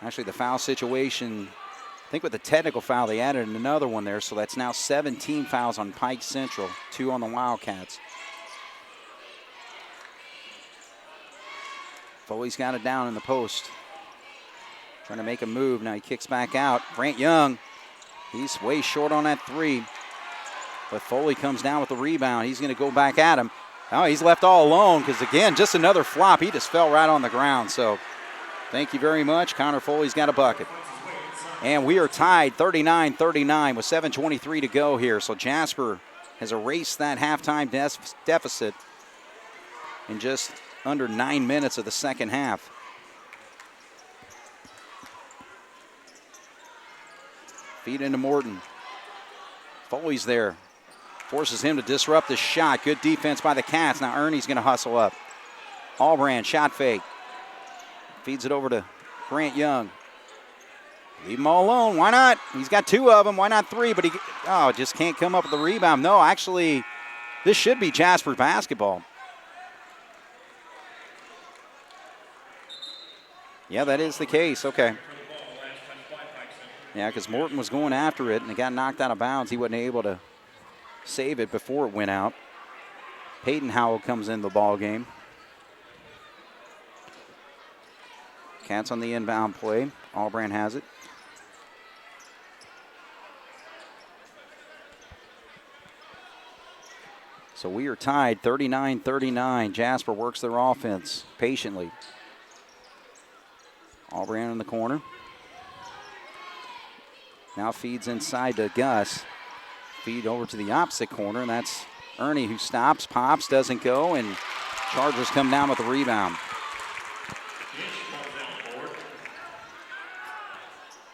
Actually, the foul situation, I think with the technical foul, they added another one there, so that's now 17 fouls on Pike Central, 2 on the Wildcats. Foley's got it down in the post. Trying to make a move. Now he kicks back out. Grant Young, he's way short on that 3. But Foley comes down with the rebound. He's going to go back at him. Oh, he's left all alone because, again, just another flop. He just fell right on the ground. So thank you very much. Connor Foley's got a bucket. And we are tied 39-39 with 7:23 to go here. So Jasper has erased that halftime deficit in just under 9 minutes of the second half. Feed into Morton. Foley's there. Forces him to disrupt the shot. Good defense by the Cats. Now Ernie's going to hustle up. Allbrand, shot fake. Feeds it over to Grant Young. Leave him all alone. Why not? He's got 2 of them. Why not 3? But he just can't come up with the rebound. No, actually, this should be Jasper basketball. Yeah, that is the case. Okay. Yeah, because Morton was going after it, and it got knocked out of bounds. He wasn't able to save it before it went out. Peyton Howell comes in the ball game. Cats on the inbound play. Allbrand has it. So we are tied 39-39. Jasper works their offense patiently. Allbrand in the corner. Now feeds inside to Gus. Feed over to the opposite corner, and that's Ernie who stops, pops, doesn't go, and Chargers come down with the rebound.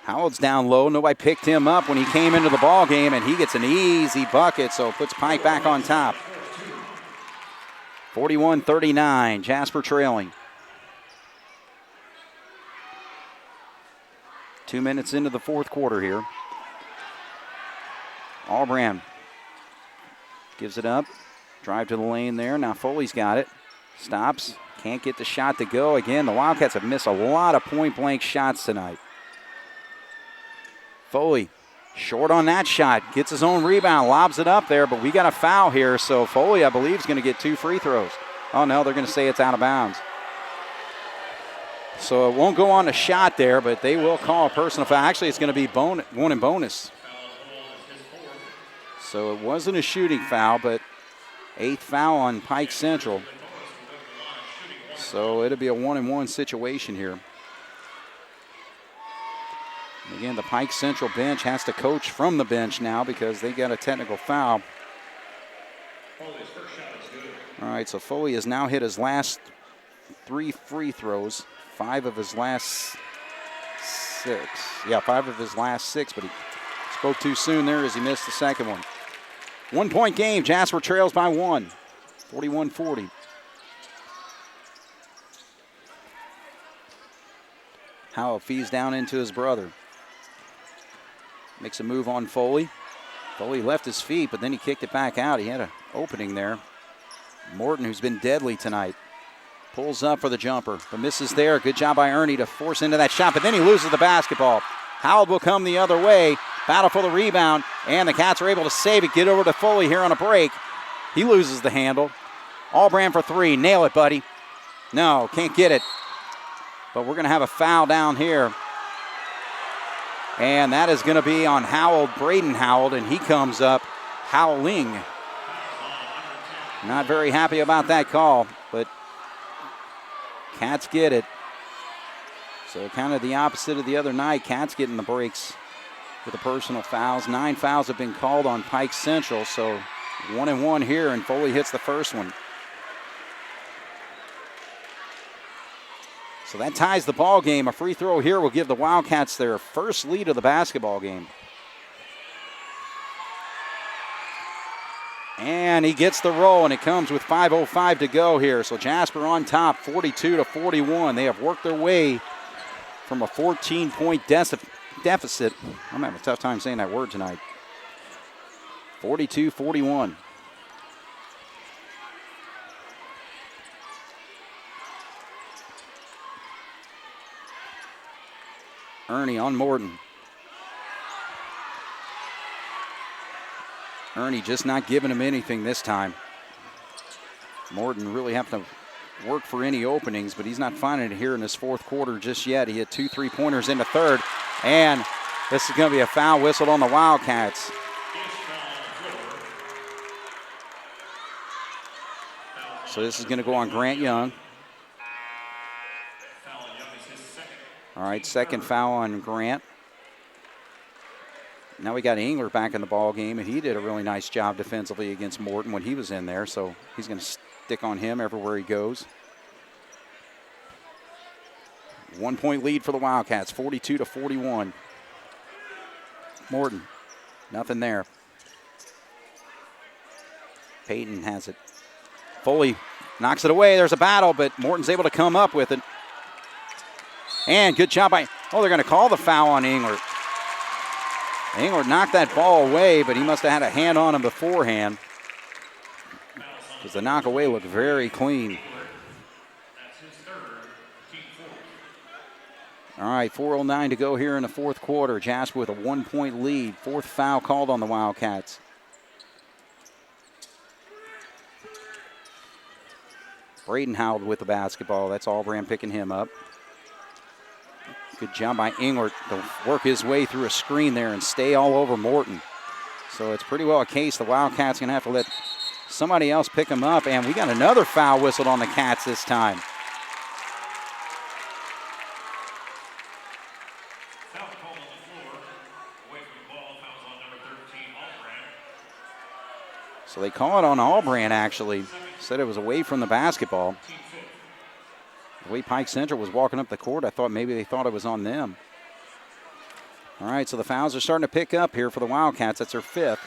Howard's down low. Nobody picked him up when he came into the ball game, and he gets an easy bucket, so puts Pike back on top. 41-39, Jasper trailing. 2 minutes into the fourth quarter here. Allbrand gives it up. Drive to the lane there. Now Foley's got it. Stops. Can't get the shot to go. Again, the Wildcats have missed a lot of point-blank shots tonight. Foley short on that shot. Gets his own rebound. Lobs it up there, but we got a foul here. So Foley, I believe, is going to get 2 free throws. Oh, no, they're going to say it's out of bounds. So it won't go on the shot there, but they will call a personal foul. Actually, it's going to be one and bonus. So it wasn't a shooting foul, but 8th foul on Pike Central. So it'll be a 1-and-1 situation here. Again, the Pike Central bench has to coach from the bench now because they got a technical foul. All right, so Foley has now hit his last 3 free throws. 5 of his last 6. Yeah, 5 of his last 6, but he spoke too soon there as he missed the second one. 1-point game. Jasper trails by 1, 41-40. Howell feeds down into his brother. Makes a move on Foley. Foley left his feet, but then he kicked it back out. He had an opening there. Morton, who's been deadly tonight, pulls up for the jumper, but misses there. Good job by Ernie to force into that shot, but then he loses the basketball. Howell will come the other way. Battle for the rebound, and the Cats are able to save it. Get over to Foley here on a break. He loses the handle. Allbrand for 3. Nail it, buddy. No, can't get it. But we're going to have a foul down here. And that is going to be on Howell, Braden Howell, and he comes up howling. Not very happy about that call, but Cats get it. So kind of the opposite of the other night. Cats getting the breaks with the personal fouls. 9 fouls have been called on Pike Central, so 1-and-1 here, and Foley hits the first one. So that ties the ball game. A free throw here will give the Wildcats their first lead of the basketball game. And he gets the roll, and it comes with 5:05 to go here. So Jasper on top, 42-41. They have worked their way from a 14-point deficit. I'm having a tough time saying that word tonight. 42-41. Ernie on Morton. Ernie just not giving him anything this time. Morton really have to work for any openings, but he's not finding it here in this fourth quarter just yet. He hit 2 3-pointers in the third, and this is going to be a foul whistled on the Wildcats. So this is going to go on Grant Young. All right, second foul on Grant. Now we got Engler back in the ball game, and he did a really nice job defensively against Morton when he was in there, so he's going to stick on him everywhere he goes. 1 point lead for the Wildcats, 42-41. Morton, nothing there. Payton has it. Foley knocks it away. There's a battle, but Morton's able to come up with it. And good job by, they're going to call the foul on Engler. Engler knocked that ball away, but he must have had a hand on him beforehand, because the knock away looked very clean. All right, 4:09 to go here in the fourth quarter. Jasper with a 1 point lead. Fourth foul called on the Wildcats. Braden Howell with the basketball. That's Albran picking him up. Good job by Engler to work his way through a screen there and stay all over Morton. So it's pretty well a case the Wildcats going to have to let somebody else pick him up. And we got another foul whistled on the Cats this time. Foul called on the floor. Away from the ball. Fouls on number 13, Albran. So they call it on Albran, actually. Said it was away from the basketball. The way Pike Central was walking up the court, I thought maybe they thought it was on them. All right, so the fouls are starting to pick up here for the Wildcats. That's their fifth.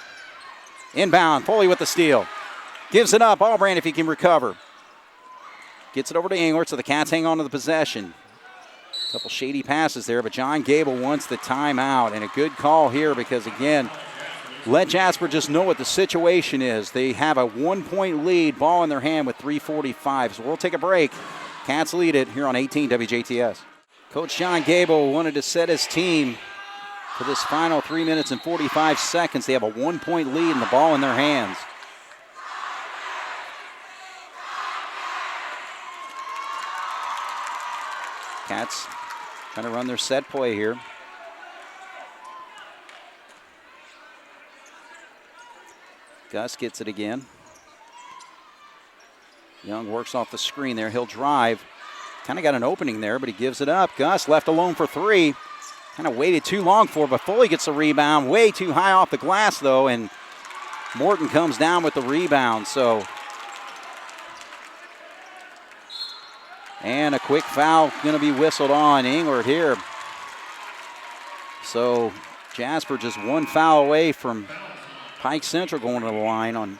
Inbound, Foley with the steal. Gives it up, Albran if he can recover. Gets it over to Engler, so the Cats hang on to the possession. A couple shady passes there, but John Gable wants the timeout, and a good call here because, again, let Jasper just know what the situation is. They have a 1 point lead, ball in their hand with 3:45. So we'll take a break. Cats lead it here on 18 WJTS. Coach John Gable wanted to set his team for this final 3 minutes and 45 seconds. They have a 1 point lead and the ball in their hands. Cats trying to run their set play here. Gus gets it again. Young works off the screen there. He'll drive. Kind of got an opening there, but he gives it up. Gus left alone for three. Kind of waited too long for it, but Foley gets the rebound. Way too high off the glass, though, and Morton comes down with the rebound. So, and a quick foul going to be whistled on Engler here. So Jasper just one foul away from Pike Central going to the line on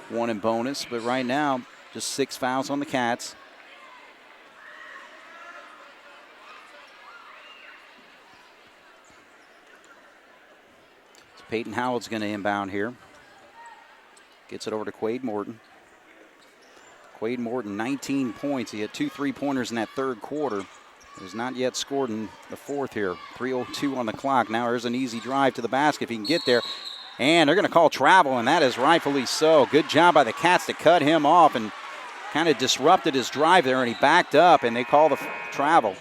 one in bonus, but right now just 6 fouls on the Cats. So Peyton Howard's going to inbound here. Gets it over to Quade Morton. Quade Morton, 19 points. He had 2 3-pointers in that third quarter. Has not yet scored in the fourth here. 3:02 on the clock. Now there's an easy drive to the basket if he can get there. And they're going to call travel, and that is rightfully so. Good job by the Cats to cut him off and kind of disrupted his drive there, and he backed up, and they call the travel.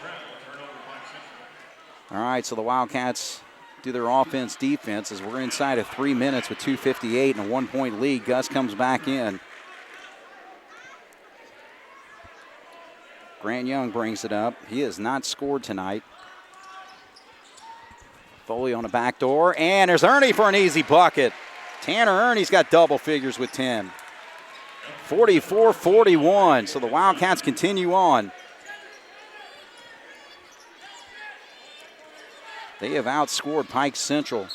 All right, so the Wildcats do their offense-defense as we're inside of 3 minutes with 2:58 and a 1 point lead. Gus comes back in. Grant Young brings it up. He has not scored tonight. Foley on the back door, and there's Ernie for an easy bucket. Tanner Ernie's got double figures with 10. 44-41, so the Wildcats continue on. They have outscored Pike Central.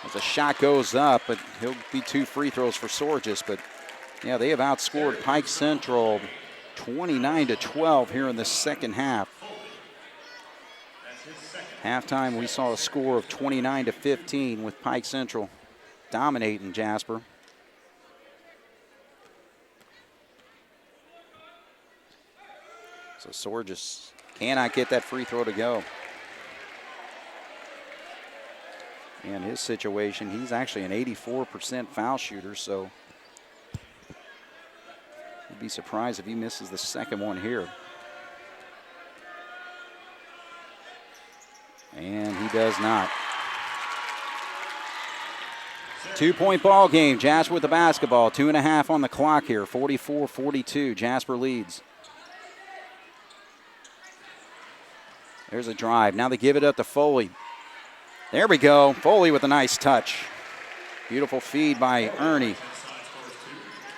As the shot goes up, but he'll be 2 free throws for Sorgis. But yeah, they have outscored Pike Central 29-12 here in the second half. Halftime, we saw a score of 29-15 with Pike Central dominating Jasper. So Sorgis Cannot get that free throw to go. And his situation, he's actually an 84% foul shooter, so I'd be surprised if he misses the second one here. And he does not. 2-point ball game. Jasper with the basketball. 2.5 on the clock here. 44-42. Jasper leads. There's a drive. Now they give it up to Foley. There we go. Foley with a nice touch. Beautiful feed by Ernie.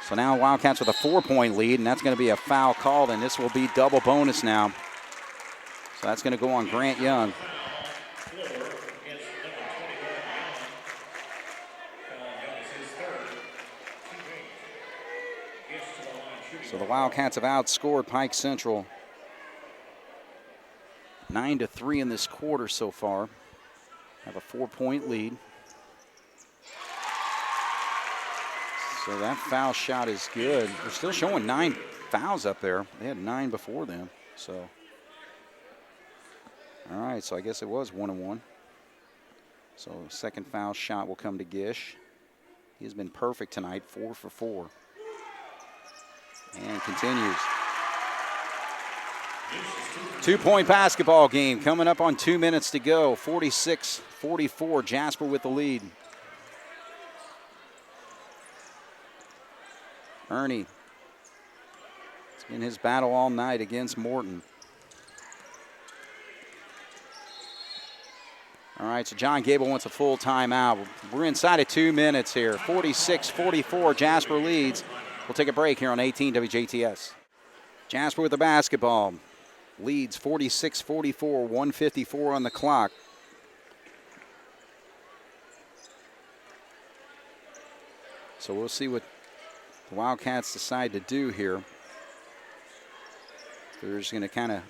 So now Wildcats with a 4-point lead, and that's going to be a foul called, and this will be double bonus now. So that's going to go on Grant Young. So the Wildcats have outscored Pike Central 9-3 in this quarter so far. Have a 4-point lead. So that foul shot is good. They're still showing 9 fouls up there. They had 9 before them. So, all right, so I guess it was 1-1. So second foul shot will come to Gish. He's been perfect tonight, 4 for 4. And continues. 2-point basketball game coming up on 2 minutes to go. 46-44, Jasper with the lead. Ernie. It's been his battle all night against Morton. All right, so John Gable wants a full timeout. We're inside of 2 minutes here. 46-44, Jasper leads. We'll take a break here on 18 WJTS. Jasper with the basketball. Leads 46-44, 1:54 on the clock. So we'll see what the Wildcats decide to do here. They're just going to kind of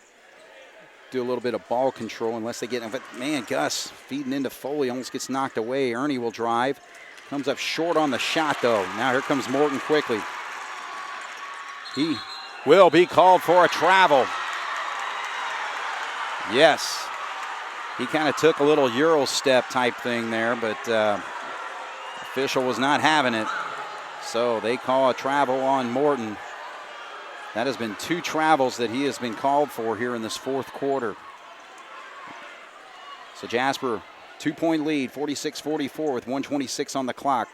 do a little bit of ball control unless they get, man, Gus feeding into Foley, almost gets knocked away. Ernie will drive. Comes up short on the shot, though. Now here comes Morton quickly. He will be called for a travel. Yes. He kind of took a little Euro step type thing there, but official was not having it. So they call a travel on Morton. That has been 2 travels that he has been called for here in this fourth quarter. So Jasper, 2-point lead, 46-44 with 1:26 on the clock.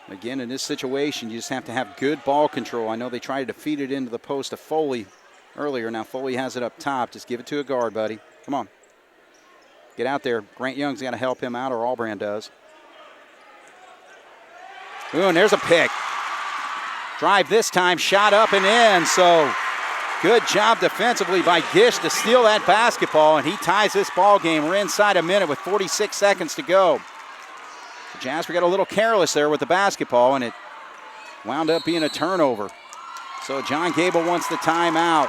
Again, in this situation, you just have to have good ball control. I know they tried to feed it into the post to Foley earlier. Now Foley has it up top. Just give it to a guard, buddy. Come on. Get out there. Grant Young's got to help him out, or Albrand does. Ooh, and there's a pick. Drive this time, shot up and in. So good job defensively by Gish to steal that basketball, and he ties this ball game. We're inside a minute with 46 seconds to go. Jasper got a little careless there with the basketball, and it wound up being a turnover. So John Gable wants the timeout.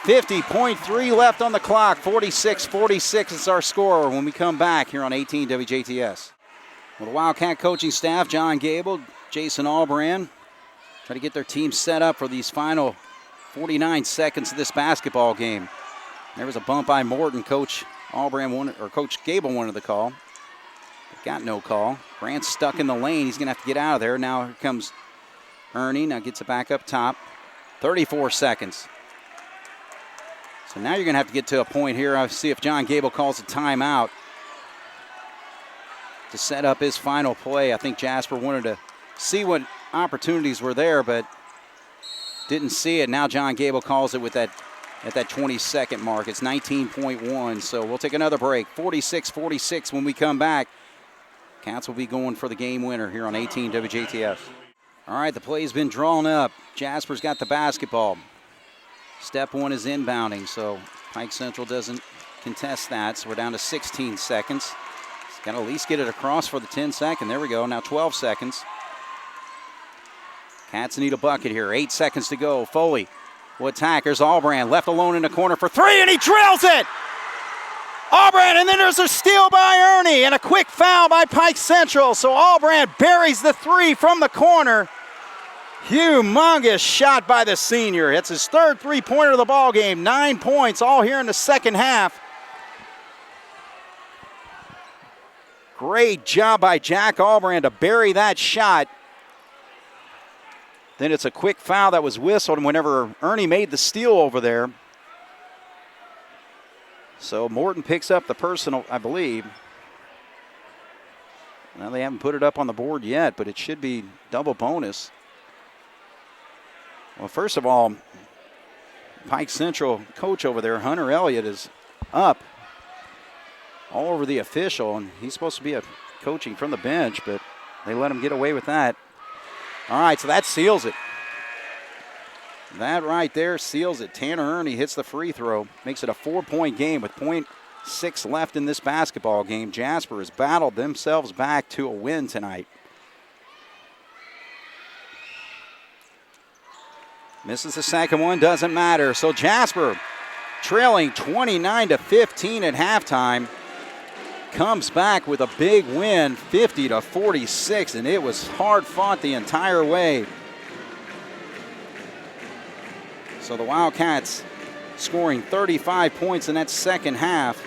50.3 left on the clock. 46-46 is our score when we come back here on 18 WJTS. Well, the Wildcat coaching staff, John Gable, Jason Albrand, try to get their team set up for these final 49 seconds of this basketball game. There was a bump by Morton. Coach Gable wanted the call. Got no call. Grant's stuck in the lane. He's going to have to get out of there. Now here comes Ernie. Now gets it back up top. 34 seconds. So now you're going to have to get to a point here. I'll see if John Gable calls a timeout to set up his final play. I think Jasper wanted to see what opportunities were there, but didn't see it. Now John Gable calls it with that at that 20-second mark. It's 19.1, so we'll take another break. 46-46 when we come back. Cats will be going for the game winner here on 18 WJTS. All right, the play's been drawn up. Jasper's got the basketball. Step one is inbounding, so Pike Central doesn't contest that, so we're down to 16 seconds. He's got to at least get it across for the 10-second. There we go, now 12 seconds. Cats need a bucket here. 8 seconds to go. Foley will attack. There's Albrand left alone in the corner for 3, and he drills it! Albrand, and then there's a steal by Ernie and a quick foul by Pike Central. So Albrand buries the 3 from the corner. Humongous shot by the senior. It's his third three-pointer of the ball game. 9 points, all here in the second half. Great job by Jack Albrand to bury that shot. Then it's a quick foul that was whistled whenever Ernie made the steal over there. So Morton picks up the personal, I believe. Now they haven't put it up on the board yet, but it should be double bonus. Well, first of all, Pike Central coach over there, Hunter Elliott, is up all over the official, and he's supposed to be coaching from the bench, but they let him get away with that. All right, so that seals it. That right there seals it. Tanner Ernie hits the free throw, makes it a 4-point game with .6 left in this basketball game. Jasper has battled themselves back to a win tonight. Misses the second one, doesn't matter. So Jasper, trailing 29-15 at halftime, comes back with a big win, 50-46, and it was hard fought the entire way. So the Wildcats scoring 35 points in that second half.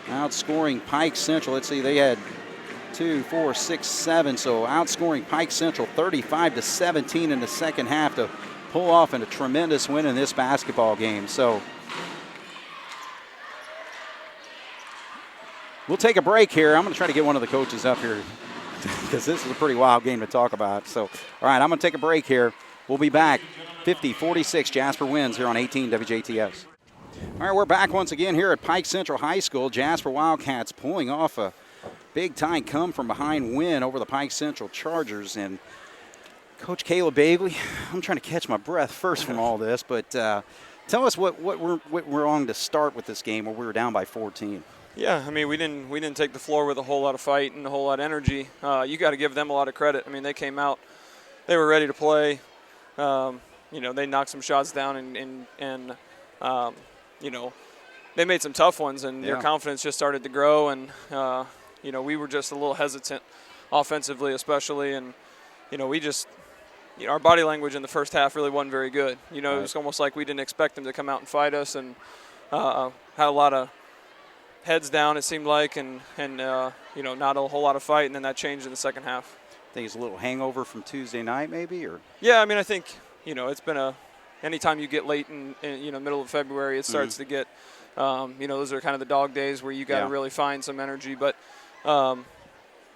Outscoring Pike Central. Let's see, they had 2, 4, 6, 7. So outscoring Pike Central 35-17 in the second half to pull off a tremendous win in this basketball game. So we'll take a break here. I'm going to try to get one of the coaches up here because this is a pretty wild game to talk about. So, all right, I'm going to take a break here. We'll be back. 50-46, Jasper wins here on 18 WJTS. All right, we're back once again here at Pike Central High School. Jasper Wildcats pulling off a big-time come-from-behind win over the Pike Central Chargers. And Coach Caleb Bagley, I'm trying to catch my breath first from all this, but tell us what we're wrong to start with this game where we were down by 14. Yeah, I mean, we didn't take the floor with a whole lot of fight and a whole lot of energy. You got to give them a lot of credit. I mean, they came out, they were ready to play. They knocked some shots down and they made some tough ones, and their confidence just started to grow. And we were just a little hesitant, offensively especially, and we just. Our body language in the first half really wasn't very good. It was almost like we didn't expect them to come out and fight us, and had a lot of heads down, it seemed like, and not a whole lot of fight, and then that changed in the second half. I think it's a little hangover from Tuesday night, maybe, or? Yeah, I mean, I think it's been anytime you get late in middle of February, it starts to get, those are kind of the dog days where you got to really find some energy, but.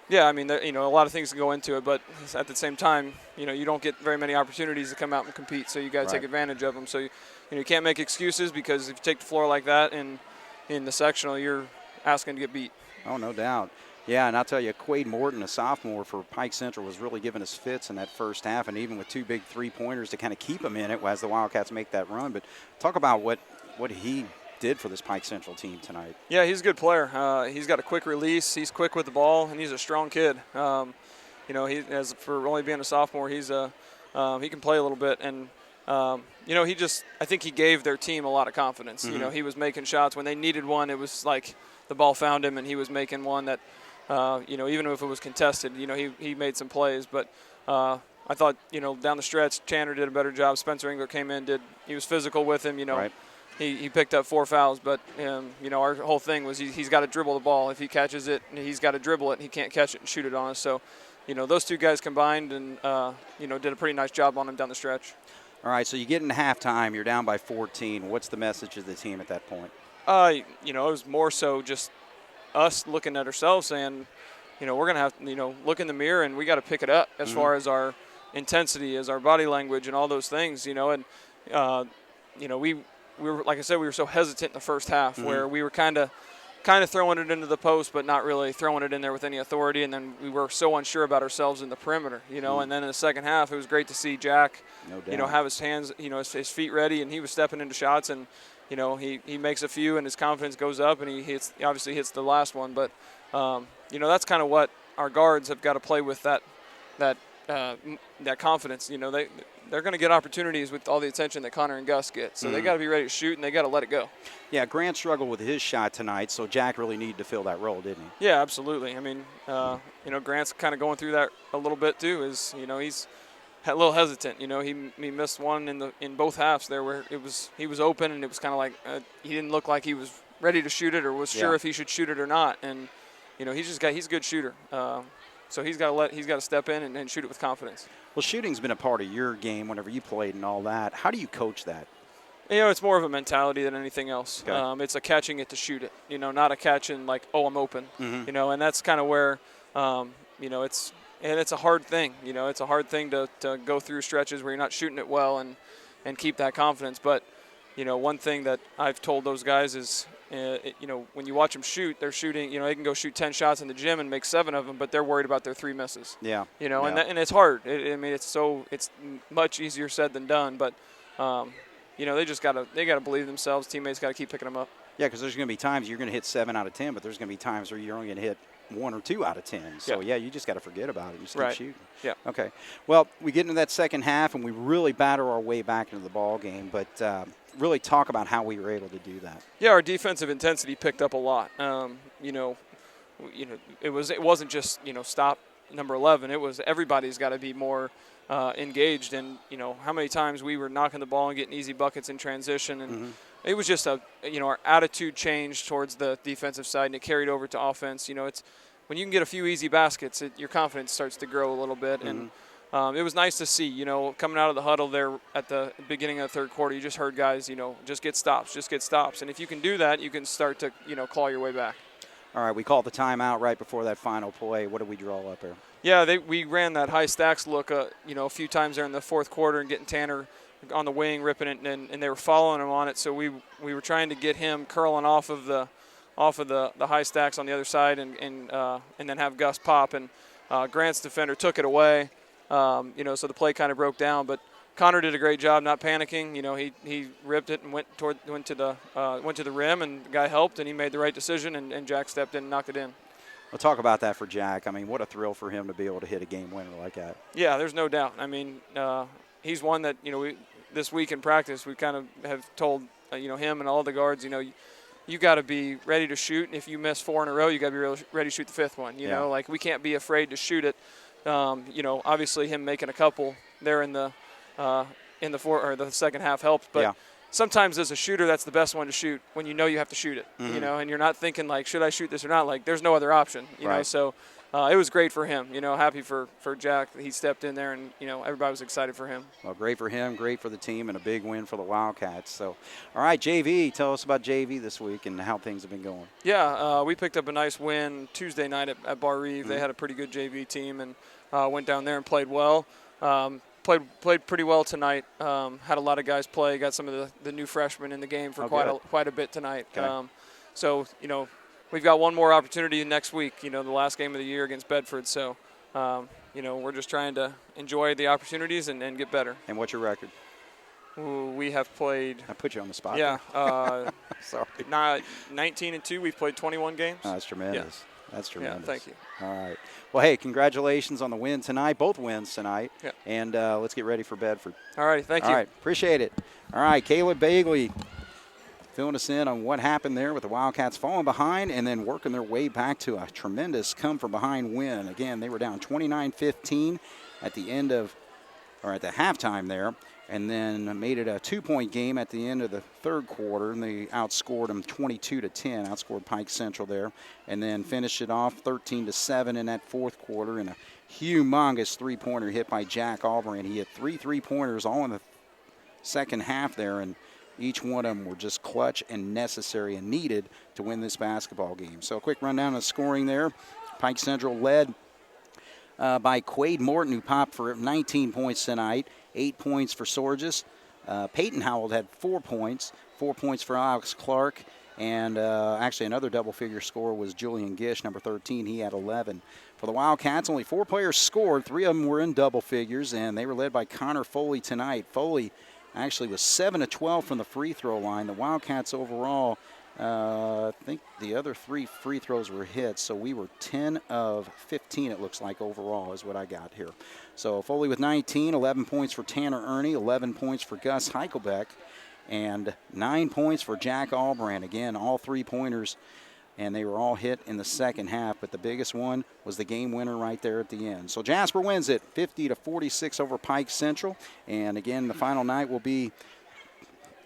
Yeah, I mean, a lot of things can go into it, but at the same time, you don't get very many opportunities to come out and compete, so you got to take advantage of them. So, you can't make excuses, because if you take the floor like that in the sectional, you're asking to get beat. Oh, no doubt. Yeah, and I'll tell you, Quade Morton, a sophomore for Pike Central, was really giving us fits in that first half, and even with 2 big three-pointers to kind of keep him in it as the Wildcats make that run. But talk about what he did for this Pike Central team tonight. Yeah, he's a good player. He's got a quick release. He's quick with the ball, and he's a strong kid. As for only being a sophomore, he can play a little bit, and I think he gave their team a lot of confidence. He was making shots when they needed one. It was like the ball found him, and he was making one that, even if it was contested, he made some plays. But I thought, down the stretch, Tanner did a better job. Spencer Engler came in, he was physical with him. Right. He picked up 4 fouls, but, our whole thing was he's got to dribble the ball. If he catches it, he's got to dribble it, and he can't catch it and shoot it on us. So, those two guys combined and, did a pretty nice job on him down the stretch. All right, so you get into halftime, you're down by 14. What's the message of the team at that point? It was more so just us looking at ourselves saying, we're going to have to, look in the mirror, and we got to pick it up as far as our intensity, as our body language and all those things, and, we were, like I said, we were so hesitant in the first half where we were kind of throwing it into the post, but not really throwing it in there with any authority. And then we were so unsure about ourselves in the perimeter, And then in the second half, it was great to see Jack, have his hands, his feet ready, and he was stepping into shots, and he makes a few, and his confidence goes up, and he obviously hits the last one. But that's kind of what our guards have got to play with, that confidence. they're going to get opportunities with all the attention that Connor and Gus get. So they got to be ready to shoot, and they got to let it go. Yeah, Grant struggled with his shot tonight, so Jack really needed to fill that role, didn't he? Yeah, absolutely. I mean, Grant's kind of going through that a little bit too. He's a little hesitant. He missed one in both halves there where he was open, and it was kind of like he didn't look like he was ready to shoot it or was sure if he should shoot it or not. And he's a good shooter. So he's got to step in and shoot it with confidence. Well, shooting's been a part of your game whenever you played and all that. How do you coach that? It's more of a mentality than anything else. Okay. It's a catching it to shoot it. Not a catching like, oh, I'm open. Mm-hmm. And that's kind of where, it's a hard thing. It's a hard thing to go through stretches where you're not shooting it well and keep that confidence. But, one thing that I've told those guys is, when you watch them shoot, they're shooting, they can go shoot 10 shots in the gym and make 7 of them, but they're worried about their 3 misses. Yeah. And it's hard. It's much easier said than done, but, they got to believe themselves. Teammates got to keep picking them up. Yeah, because there's going to be times you're going to hit 7 out of 10, but there's going to be times where you're only going to hit 1 or 2 out of 10. So, you just got to forget about it. You just keep shooting. Yeah. Okay. Well, we get into that second half, and we really batter our way back into the ball game, but really talk about how we were able to do that. Yeah, our defensive intensity picked up a lot. It wasn't just, stop number 11. It was everybody's got to be more engaged. And, how many times we were knocking the ball and getting easy buckets in transition. And it was just our attitude changed towards the defensive side, and it carried over to offense. It's when you can get a few easy baskets, your confidence starts to grow a little bit. And it was nice to see, coming out of the huddle there at the beginning of the third quarter, you just heard guys, just get stops. And if you can do that, you can start to, claw your way back. All right, we called the timeout right before that final play. What did we draw up there? Yeah, we ran that high stacks look, a few times there in the fourth quarter and getting Tanner on the wing, ripping it, and they were following him on it. So we were trying to get him curling off of the high stacks on the other side and then have Gus pop. And Grant's defender took it away. So the play kind of broke down, but Connor did a great job not panicking. He ripped it and went to the rim, and the guy helped, and he made the right decision, and Jack stepped in and knocked it in. We'll talk about that for Jack. I mean, what a thrill for him to be able to hit a game winner like that. Yeah, there's no doubt. I mean, he's one that this week in practice we kind of have told him and all the guards, you got to be ready to shoot, and if you miss 4 in a row, you got to be ready to shoot the 5th one. Like we can't be afraid to shoot it. Obviously him making a couple there in the the second half helped, but sometimes as a shooter, that's the best one to shoot when you have to shoot it, and you're not thinking like, should I shoot this or not? Like there's no other option, know. So it was great for him, happy for Jack that he stepped in there, and everybody was excited for him. Well, great for him, great for the team, and a big win for the Wildcats. So, all right, JV, tell us about JV this week and how things have been going. Yeah, we picked up a nice win Tuesday night at Bar Reeve. They had a pretty good JV team and went down there and played well. Played pretty well tonight. Had a lot of guys play. Got some of the new freshmen in the game for quite a bit tonight. Okay. So we've got one more opportunity next week. The last game of the year against Bedford. So we're just trying to enjoy the opportunities and get better. And what's your record? Ooh, we have played. I put you on the spot. Yeah. Sorry. 19-2. We've played 21 games. Oh, that's tremendous. Yeah. That's tremendous. Yeah, thank you. All right. Well, hey, congratulations on the win tonight, both wins tonight. Yeah. And let's get ready for Bedford. All right, thank you. All right, appreciate it. All right, Caleb Bagley filling us in on what happened there with the Wildcats falling behind and then working their way back to a tremendous come-from-behind win. Again, they were down 29-15 at the halftime there, and then made it a 2-point game at the end of the third quarter, and they outscored them 22-10, outscored Pike Central there, and then finished it off 13-7 in that fourth quarter, and a humongous three-pointer hit by Jack Aubrey. He hit 3 3-pointers all in the second half there, and each one of them were just clutch and necessary and needed to win this basketball game. So a quick rundown of scoring there. Pike Central led by Quade Morton, who popped for 19 points tonight. 8 points for Sorges. Peyton Howell had 4 points. 4 points for Alex Clark. And actually another double-figure score was Julian Gish, number 13. He had 11. For the Wildcats, only 4 players scored. 3 of them were in double figures, and they were led by Connor Foley tonight. Foley actually was 7 of 12 from the free throw line. The Wildcats overall I think the other 3 free throws were hit, so we were 10 of 15, it looks like, overall is what I got here. So Foley with 19, 11 points for Tanner Ernie, 11 points for Gus Heichelbeck, and 9 points for Jack Albrand. Again, all 3-pointers, and they were all hit in the second half, but the biggest one was the game winner right there at the end. So Jasper wins it 50-46 over Pike Central, and again, the final night will be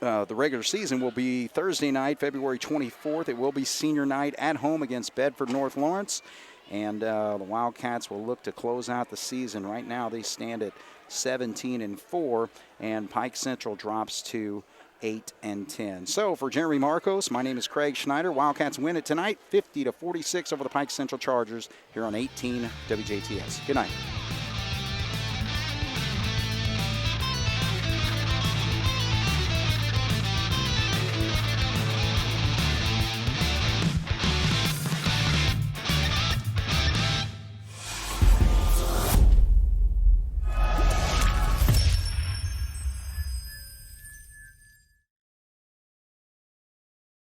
the regular season will be Thursday night, February 24th. It will be senior night at home against Bedford North Lawrence. And the Wildcats will look to close out the season. Right now they stand at 17-4, and Pike Central drops to 8-10. So for Jeremy Markos, my name is Craig Schneider. Wildcats win it tonight, 50-46 over the Pike Central Chargers here on 18 WJTS. Good night.